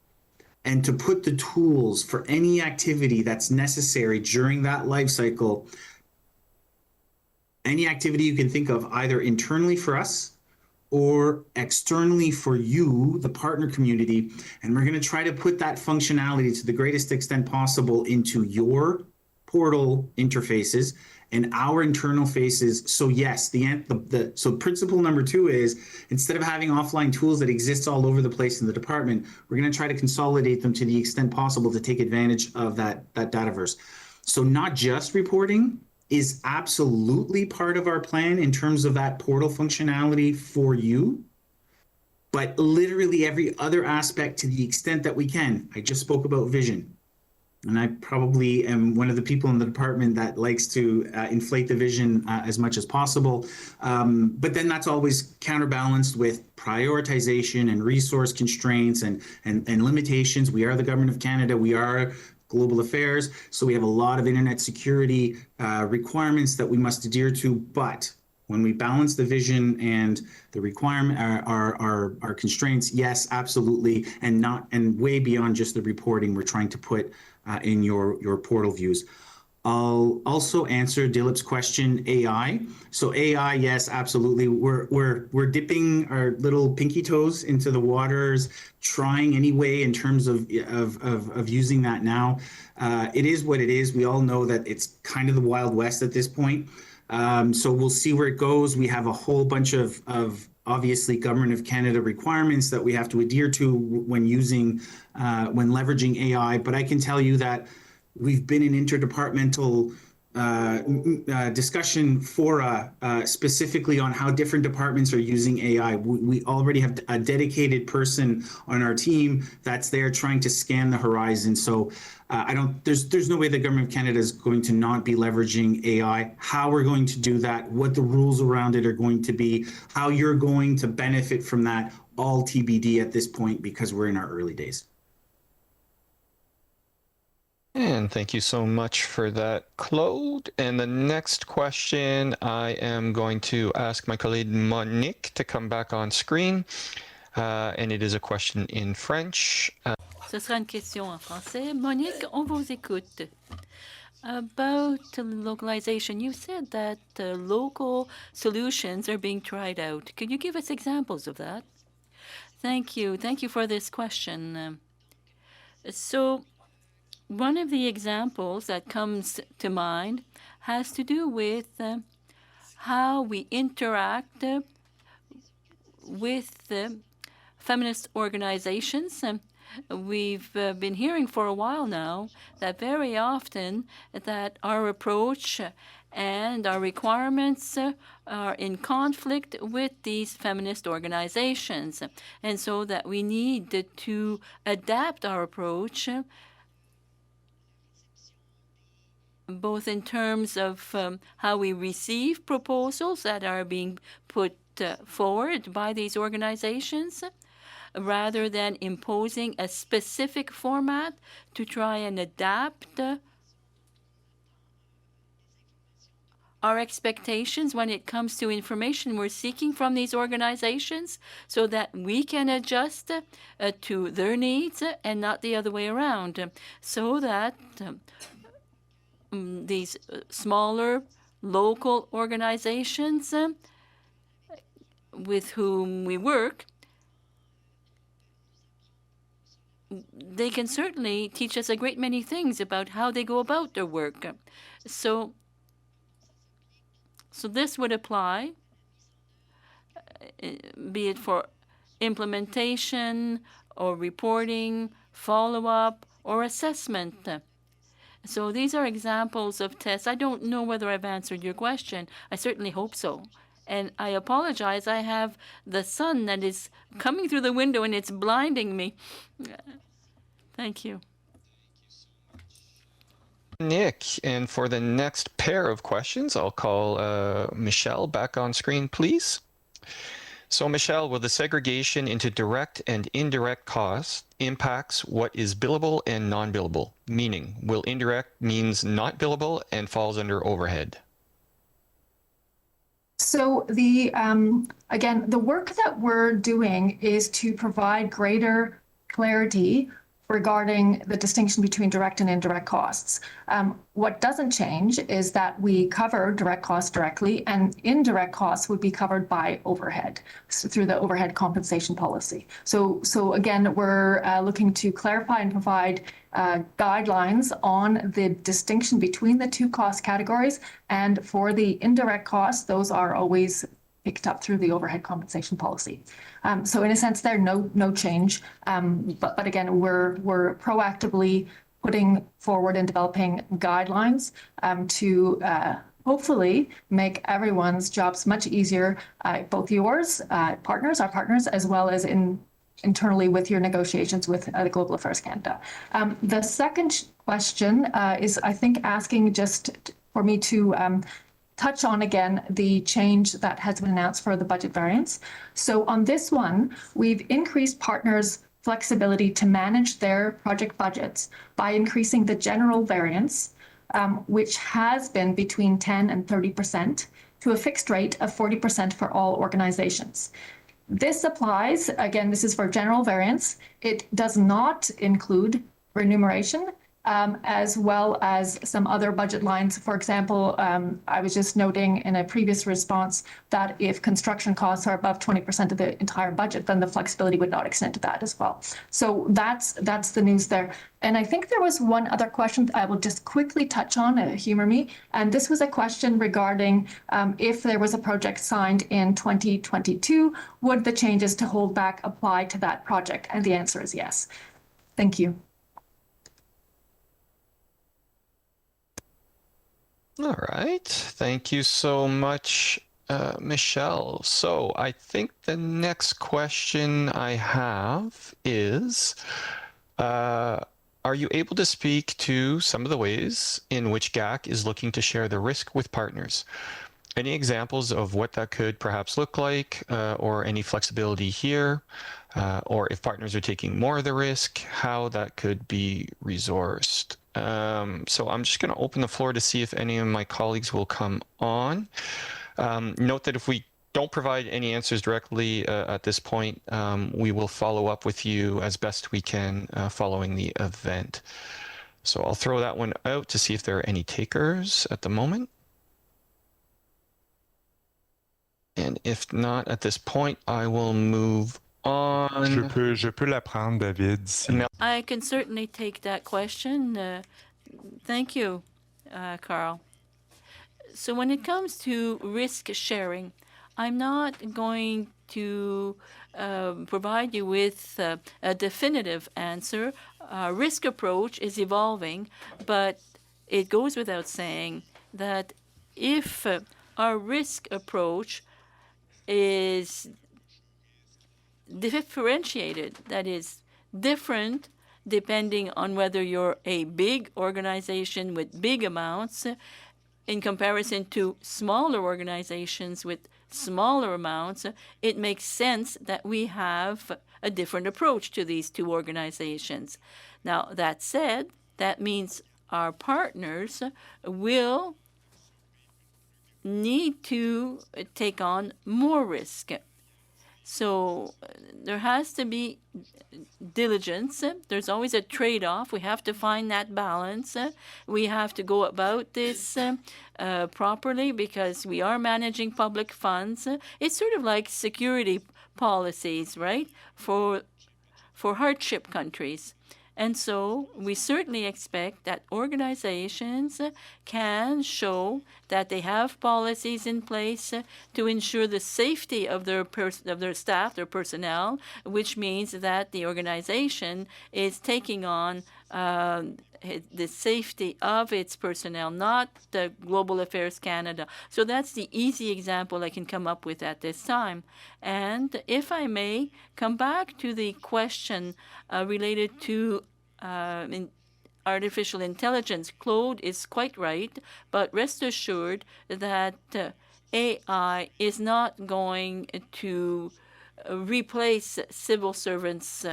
[SPEAKER 6] and to put the tools for any activity that's necessary during that life cycle, any activity you can think of, either internally for us or externally for you, the partner community, and we're going to try to put that functionality to the greatest extent possible into your portal interfaces and our internal faces. So yes, so principle number two is, instead of having offline tools that exist all over the place in the department, we're going to try to consolidate them to the extent possible to take advantage of that Dataverse. So not just reporting is absolutely part of our plan in terms of that portal functionality for you, but literally every other aspect to the extent that we can. I just spoke about vision, and I probably am one of the people in the department that likes to inflate the vision as much as possible. But then that's always counterbalanced with prioritization and resource constraints and limitations. We are the government of Canada. We are global affairs. So we have a lot of internet security requirements that we must adhere to. But when we balance the vision and the requirement, our constraints, yes, absolutely, and way beyond just the reporting we're trying to put in your portal views. I'll also answer Dilip's question, AI. So AI, yes, absolutely. We're dipping our little pinky toes into the waters, trying anyway in terms of using that now. It is what it is. We all know that it's kind of the Wild West at this point. So we'll see where it goes. We have a whole bunch of obviously Government of Canada requirements that we have to adhere to when leveraging AI. But I can tell you that we've been in interdepartmental discussion fora specifically on how different departments are using AI. We already have a dedicated person on our team that's there trying to scan the horizon. So there's no way the Government of Canada is going to not be leveraging AI. How we're going to do that, what the rules around it are going to be, how you're going to benefit from that, all TBD at this point because we're in our early days.
[SPEAKER 10] And thank you so much for that, Claude. And the next question, I am going to ask my colleague Monique to come back on screen. And it is a question in French.
[SPEAKER 3] Ce sera une question en français. Monique, on vous écoute. About localization, you said that local solutions are being tried out. Could you give us examples of that? Thank you. Thank you for this question. So one of the examples that comes to mind has to do with how we interact with feminist organizations. We've been hearing for a while now that very often that our approach and our requirements are in conflict with these feminist organizations, and so that we need to adapt our approach both in terms of how we receive proposals that are being put forward by these organizations, rather than imposing a specific format to try and adapt our expectations when it comes to information we're seeking from these organizations so that we can adjust to their needs and not the other way around, so that these smaller local organizations with whom we work, they can certainly teach us a great many things about how they go about their work. So this would apply, be it for implementation or reporting, follow-up, or assessment. So these are examples of tests. I don't know whether I've answered your question. I certainly hope so. And I apologize. I have the sun that is coming through the window and it's blinding me. Thank you.
[SPEAKER 10] Nick, and for the next pair of questions, I'll call Michelle back on screen, please. So Michelle, will the segregation into direct and indirect costs impacts what is billable and non-billable? Meaning, will indirect means not billable and falls under overhead?
[SPEAKER 8] So again, the work that we're doing is to provide greater clarity regarding the distinction between direct and indirect costs. What doesn't change is that we cover direct costs directly, and indirect costs would be covered by overhead through the overhead compensation policy. So again, we're looking to clarify and provide guidelines on the distinction between the two cost categories. And for the indirect costs, those are always picked up through the overhead compensation policy. So in a sense, there's no change. But again, we're proactively putting forward and developing guidelines to hopefully make everyone's jobs much easier, both yours, our partners, as well as internally with your negotiations with the Global Affairs Canada. The second question is, I think, asking just for me to touch on again the change that has been announced for the budget variance. So on this one, we've increased partners' flexibility to manage their project budgets by increasing the general variance, which has been between 10 and 30%, to a fixed rate of 40% for all organizations. This applies, again, this is for general variance. It does not include remuneration, as well as some other budget lines. For example, I was just noting in a previous response that if construction costs are above 20% of the entire budget, then the flexibility would not extend to that as well. So that's the news there. And I think there was one other question I will just quickly touch on, humor me. And this was a question regarding if there was a project signed in 2022, would the changes to holdback apply to that project? And the answer is yes. Thank you.
[SPEAKER 10] All right. Thank you so much, Michelle. So I think the next question I have is, are you able to speak to some of the ways in which GAC is looking to share the risk with partners? Any examples of what that could perhaps look like, or any flexibility here, or if partners are taking more of the risk, how that could be resourced? So I'm just going to open the floor to see if any of my colleagues will come on. Note that if we don't provide any answers directly at this point, we will follow up with you as best we can following the event. So I'll throw that one out to see if there are any takers at the moment. And if not at this point, I will move on.
[SPEAKER 11] Je peux la prendre, David. Si.
[SPEAKER 3] I can certainly take that question. Thank you, Carl. So when it comes to risk sharing, I'm not going to provide you with a definitive answer. Our risk approach is evolving, but it goes without saying that if our risk approach is differentiated, that is different depending on whether you're a big organization with big amounts in comparison to smaller organizations with smaller amounts, it makes sense that we have a different approach to these two organizations. Now, that said, that means our partners will need to take on more risk. So there has to be diligence. There's always a trade-off. We have to find that balance. We have to go about this properly because we are managing public funds. It's sort of like security policies, right, for hardship countries. And so we certainly expect that organizations can show that they have policies in place to ensure the safety of their staff, their personnel, which means that the organization is taking on the safety of its personnel, not the Global Affairs Canada. So that's the easy example I can come up with at this time. And if I may come back to the question related to artificial intelligence, Claude is quite right, but rest assured that AI is not going to replace civil servants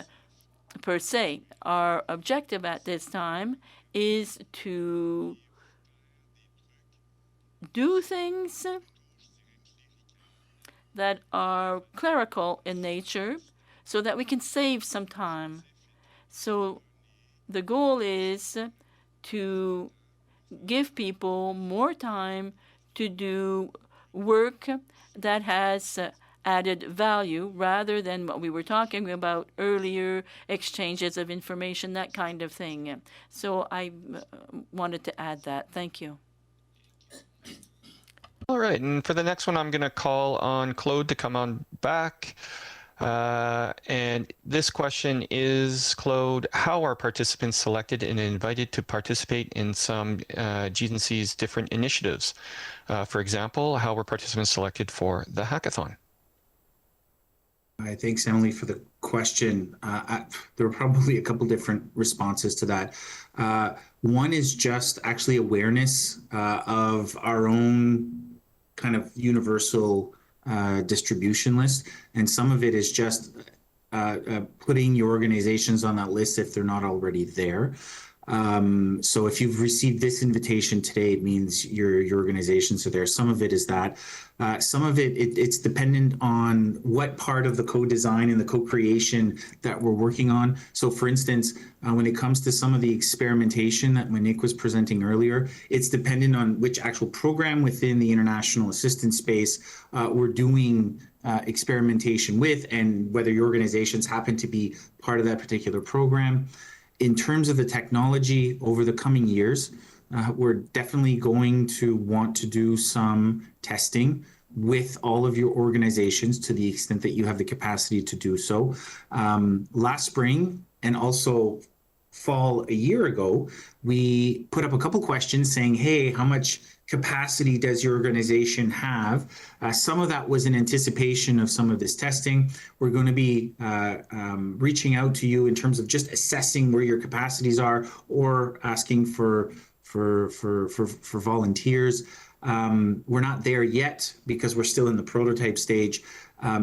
[SPEAKER 3] per se. Our objective at this time is to do things that are clerical in nature so that we can save some time. So the goal is to give people more time to do work that has added value rather than what we were talking about earlier, exchanges of information, that kind of thing. So I wanted to add that. Thank you.
[SPEAKER 10] All right, and for the next one, I'm going to call on Claude to come on back. And this question is, Claude, how are participants selected and invited to participate in some GCTI's different initiatives? For example, how were participants selected for the hackathon?
[SPEAKER 6] Thanks, Emily, for the question. There were probably a couple different responses to that. One is just actually awareness of our own kind of universal distribution list, and some of it is just putting your organizations on that list if they're not already there. So if you've received this invitation today, it means your organization. So there, some of it is that. Some of it's dependent on what part of the co-design and the co-creation that we're working on. So for instance, when it comes to some of the experimentation that Monique was presenting earlier, it's dependent on which actual program within the international assistance space we're doing experimentation with, and whether your organizations happen to be part of that particular program. In terms of the technology over the coming years, we're definitely going to want to do some testing with all of your organizations to the extent that you have the capacity to do so. Last spring and also fall a year ago, we put up a couple questions saying, hey, how much capacity does your organization have? Some of that was in anticipation of some of this testing. We're going to be reaching out to you in terms of just assessing where your capacities are, or asking for volunteers. We're not there yet because we're still in the prototype stage.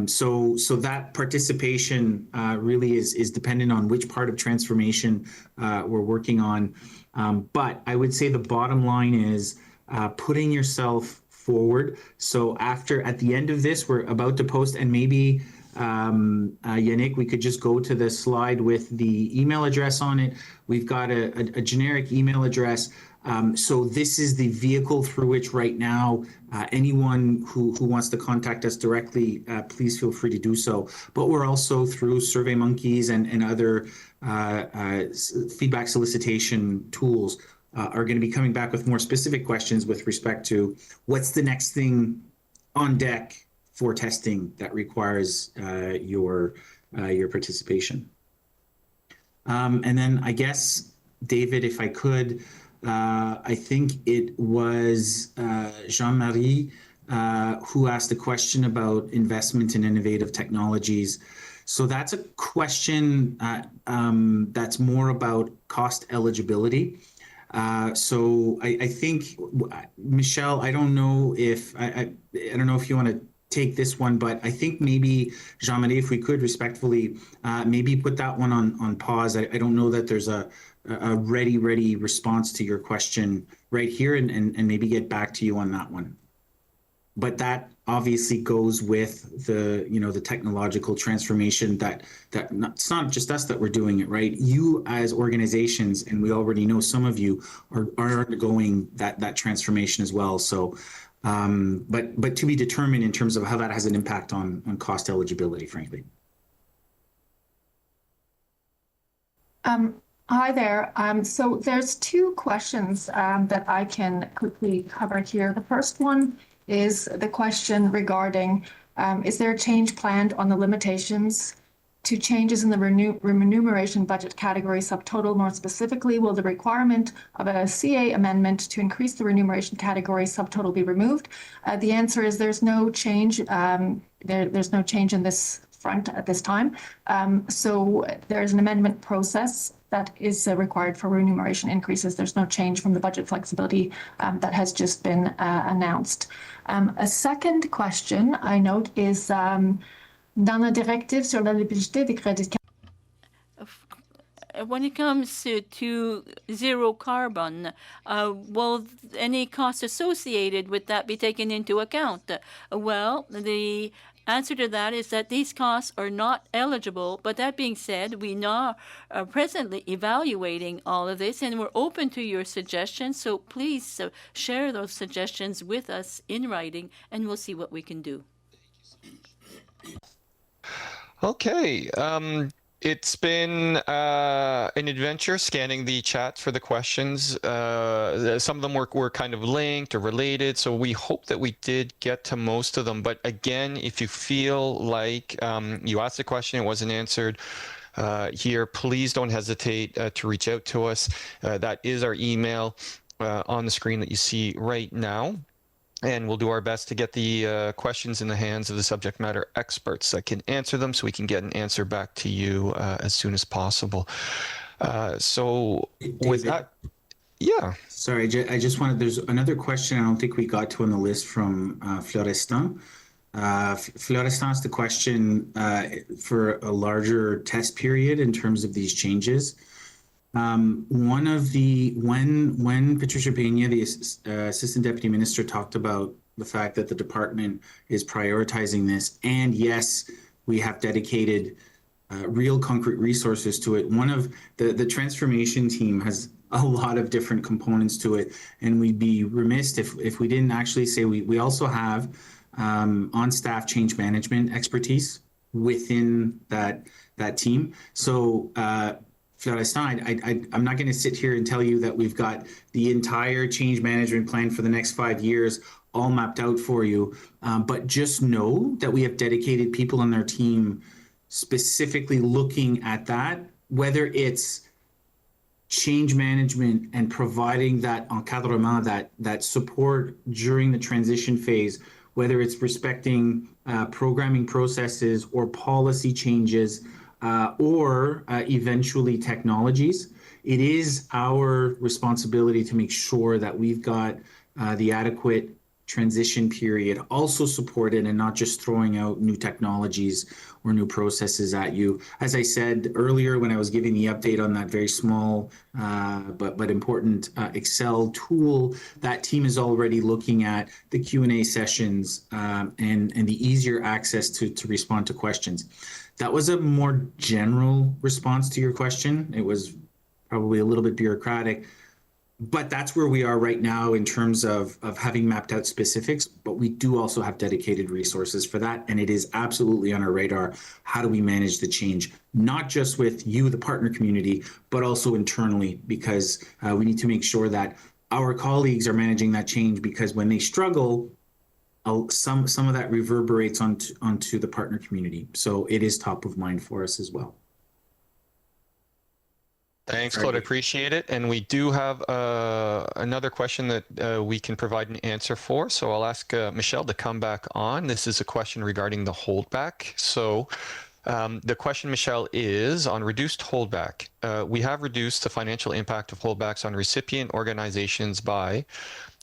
[SPEAKER 6] So that participation really is dependent on which part of transformation we're working on. But I would say the bottom line is putting yourself forward. So at the end of this, we're about to post, and maybe Yannick, we could just go to the slide with the email address on it. We've got a generic email address. So this is the vehicle through which right now anyone who wants to contact us directly, please feel free to do so. But we're also through SurveyMonkeys and other feedback solicitation tools are going to be coming back with more specific questions with respect to what's the next thing on deck for testing that requires your participation. And then I guess, David, if I could, I think it was Jean-Marie who asked a question about investment in innovative technologies. So that's a question that's more about cost eligibility. So I think, Michelle, I don't know if you want to take this one, but I think maybe, Jean-Marie, if we could respectfully maybe put that one on pause. I don't know that there's a ready response to your question right here, and maybe get back to you on that one. But that obviously goes with the technological transformation that it's not just us that we're doing it, right? You as organizations, and we already know some of you are undergoing that transformation as well. So, but to be determined in terms of how that has an impact on cost eligibility, frankly.
[SPEAKER 8] Hi there. So there's two questions that I can quickly cover here. The first one is the question regarding, is there a change planned on the limitations to changes in the remuneration budget category subtotal? More specifically, will the requirement of a CA amendment to increase the remuneration category subtotal be removed? The answer is there's no change. There's no change in this front at this time. So there's an amendment process that is required for remuneration increases. There's no change from the budget flexibility that has just been announced. A second question I note is dans la directive sur l'éligibilité des crédits.
[SPEAKER 3] When it comes to zero carbon, will any costs associated with that be taken into account? Well, the answer to that is that these costs are not eligible. But that being said, we are presently evaluating all of this, and we're open to your suggestions. So please share those suggestions with us in writing, and we'll see what we can do.
[SPEAKER 10] Okay. It's been an adventure scanning the chat for the questions. Some of them were kind of linked or related, so we hope that we did get to most of them. But again, if you feel like you asked a question, it wasn't answered here, please don't hesitate to reach out to us. That is our email on the screen that you see right now. And we'll do our best to get the questions in the hands of the subject matter experts that can answer them, so we can get an answer back to you as soon as possible. So with that, yeah.
[SPEAKER 6] Sorry, I just wanted, there's another question I don't think we got to on the list from Florestan. Florestan asked the question for a larger test period in terms of these changes. One of the when Patricia Pena, the Assistant Deputy Minister, talked about the fact that the department is prioritizing this, and yes, we have dedicated real concrete resources to it. One of the transformation team has a lot of different components to it, and we'd be remiss if we didn't actually say we also have on staff change management expertise within that team. So Florestan, I'm not going to sit here and tell you that we've got the entire change management plan for the next 5 years all mapped out for you, but just know that we have dedicated people on their team specifically looking at that, whether it's change management and providing that encadrement, that support during the transition phase, whether it's respecting programming processes or policy changes, or eventually technologies. It is our responsibility to make sure that we've got the adequate transition period also supported and not just throwing out new technologies or new processes at you. As I said earlier when I was giving the update on that very small but important Excel tool, that team is already looking at the Q&A sessions and the easier access to respond to questions. That was a more general response to your question. It was probably a little bit bureaucratic, but that's where we are right now in terms of having mapped out specifics, but we do also have dedicated resources for that. And it is absolutely on our radar. How do we manage the change, not just with you, the partner community, but also internally, because we need to make sure that our colleagues are managing that change, because when they struggle, some of that reverberates onto the partner community. So it is top of mind for us as well.
[SPEAKER 10] Thanks, Claude. I appreciate it. And we do have another question that we can provide an answer for. So I'll ask Michelle to come back on. This is a question regarding the holdback. So the question, Michelle, is on reduced holdback. We have reduced the financial impact of holdbacks on recipient organizations by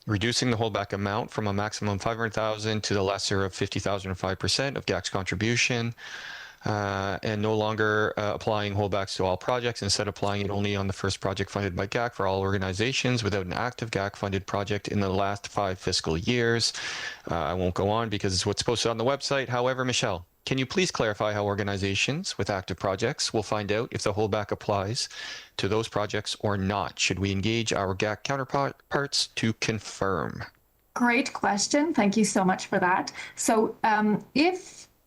[SPEAKER 10] reducing the holdback amount from a maximum 500,000 to the lesser of 50,000 or 5% of GAC's contribution. And no longer applying holdbacks to all projects, instead applying it only on the first project funded by GAC for all organizations without an active GAC funded project in the last 5 fiscal years. I won't go on because it's what's posted on the website. However, Michelle, can you please clarify how organizations with active projects will find out if the holdback applies to those projects or not? Should we engage our GAC counterparts to confirm?
[SPEAKER 8] Great question. Thank you so much for that. So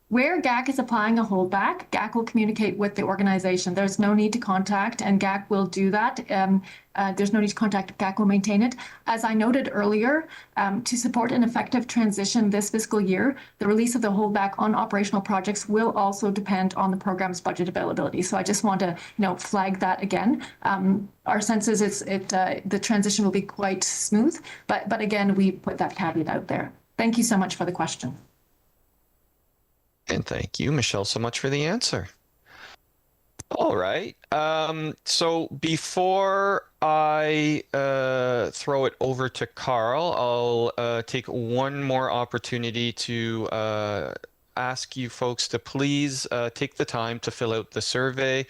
[SPEAKER 8] where GAC is applying a holdback, GAC will communicate with the organization. There's no need to contact, and GAC will do that. There's no need to contact, GAC will maintain it. As I noted earlier, to support an effective transition this fiscal year, the release of the holdback on operational projects will also depend on the program's budget availability. So I just want to flag that again. Our sense is the transition will be quite smooth, but again, we put that caveat out there. Thank you so much for the question.
[SPEAKER 10] And thank you, Michelle, so much for the answer. All right. So before I throw it over to Carl, I'll take one more opportunity to ask you folks to please take the time to fill out the survey.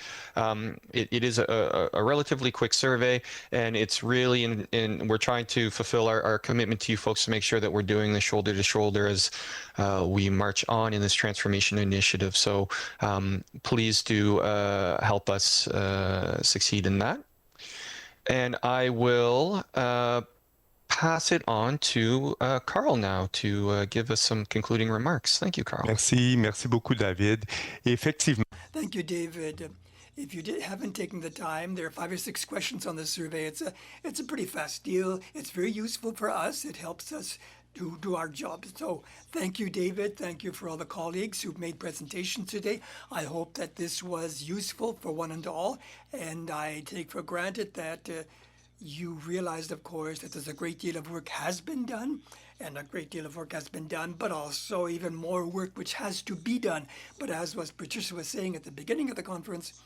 [SPEAKER 10] It is a relatively quick survey, and it's really we're trying to fulfill our commitment to you folks to make sure that we're doing the shoulder to shoulder as we march on in this transformation initiative. So please do help us succeed in that. And I will pass it on to Carl now to give us some concluding remarks. Thank you, Carl.
[SPEAKER 11] Merci beaucoup, David. Effectivement.
[SPEAKER 5] Thank you, David. If you haven't taken the time, there are 5 or 6 questions on the survey. It's a pretty fast deal. It's very useful for us. It helps us to do our job. So thank you, David. Thank you for all the colleagues who've made presentations today. I hope that this was useful for one and all. And I take for granted that you realized, of course, that there's a great deal of work has been done, and a great deal of work has been done, but also even more work which has to be done. But as Patricia was saying at the beginning of the conference,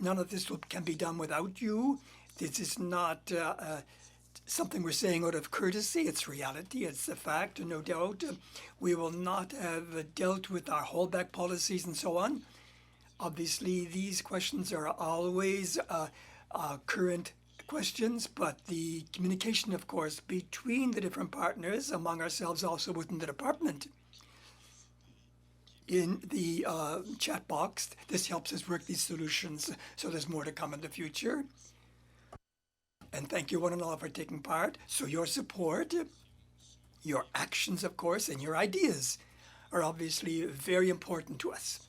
[SPEAKER 5] none of this can be done without you. This is not something we're saying out of courtesy. It's reality. It's a fact, no doubt. We will not have dealt with our holdback policies and so on Obviously, these questions are always current questions, but the communication, of course, between the different partners, among ourselves also within the department, in the chat box, this helps us work these solutions, so there's more to come in the future. And thank you one and all for taking part. So your support, your actions, of course, and your ideas are obviously very important to us.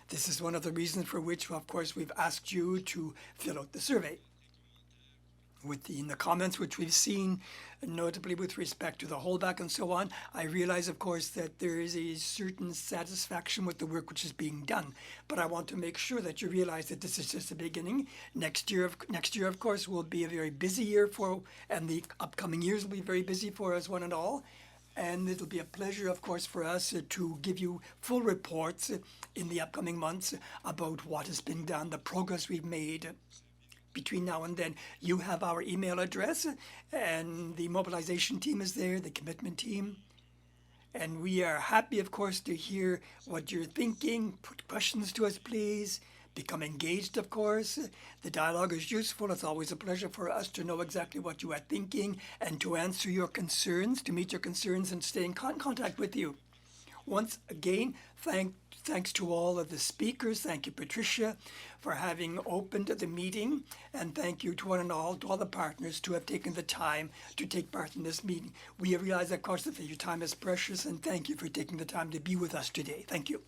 [SPEAKER 5] This is one of the reasons for which, of course, we've asked you to fill out the survey. In the comments which we've seen, notably with respect to the holdback and so on, I realize, of course, that there is a certain satisfaction with the work which is being done. But I want to make sure that you realize that this is just the beginning. Next year, of course, will be a very busy year and the upcoming years will be very busy for us, one and all. And it'll be a pleasure, of course, for us to give you full reports in the upcoming months about what has been done, the progress we've made. Between now and then, you have our email address, and the mobilization team is there, the commitment team. And we are happy, of course, to hear what you're thinking. Put questions to us, please. Become engaged, of course. The dialogue is useful. It's always a pleasure for us to know exactly what you are thinking and to answer your concerns, to meet your concerns and stay in contact with you. Once again, thanks to all of the speakers. Thank you, Patricia, for having opened the meeting. And thank you to one and all, to all the partners to have taken the time to take part in this meeting. We realize, of course, that your time is precious, and thank you for taking the time to be with us today. Thank you.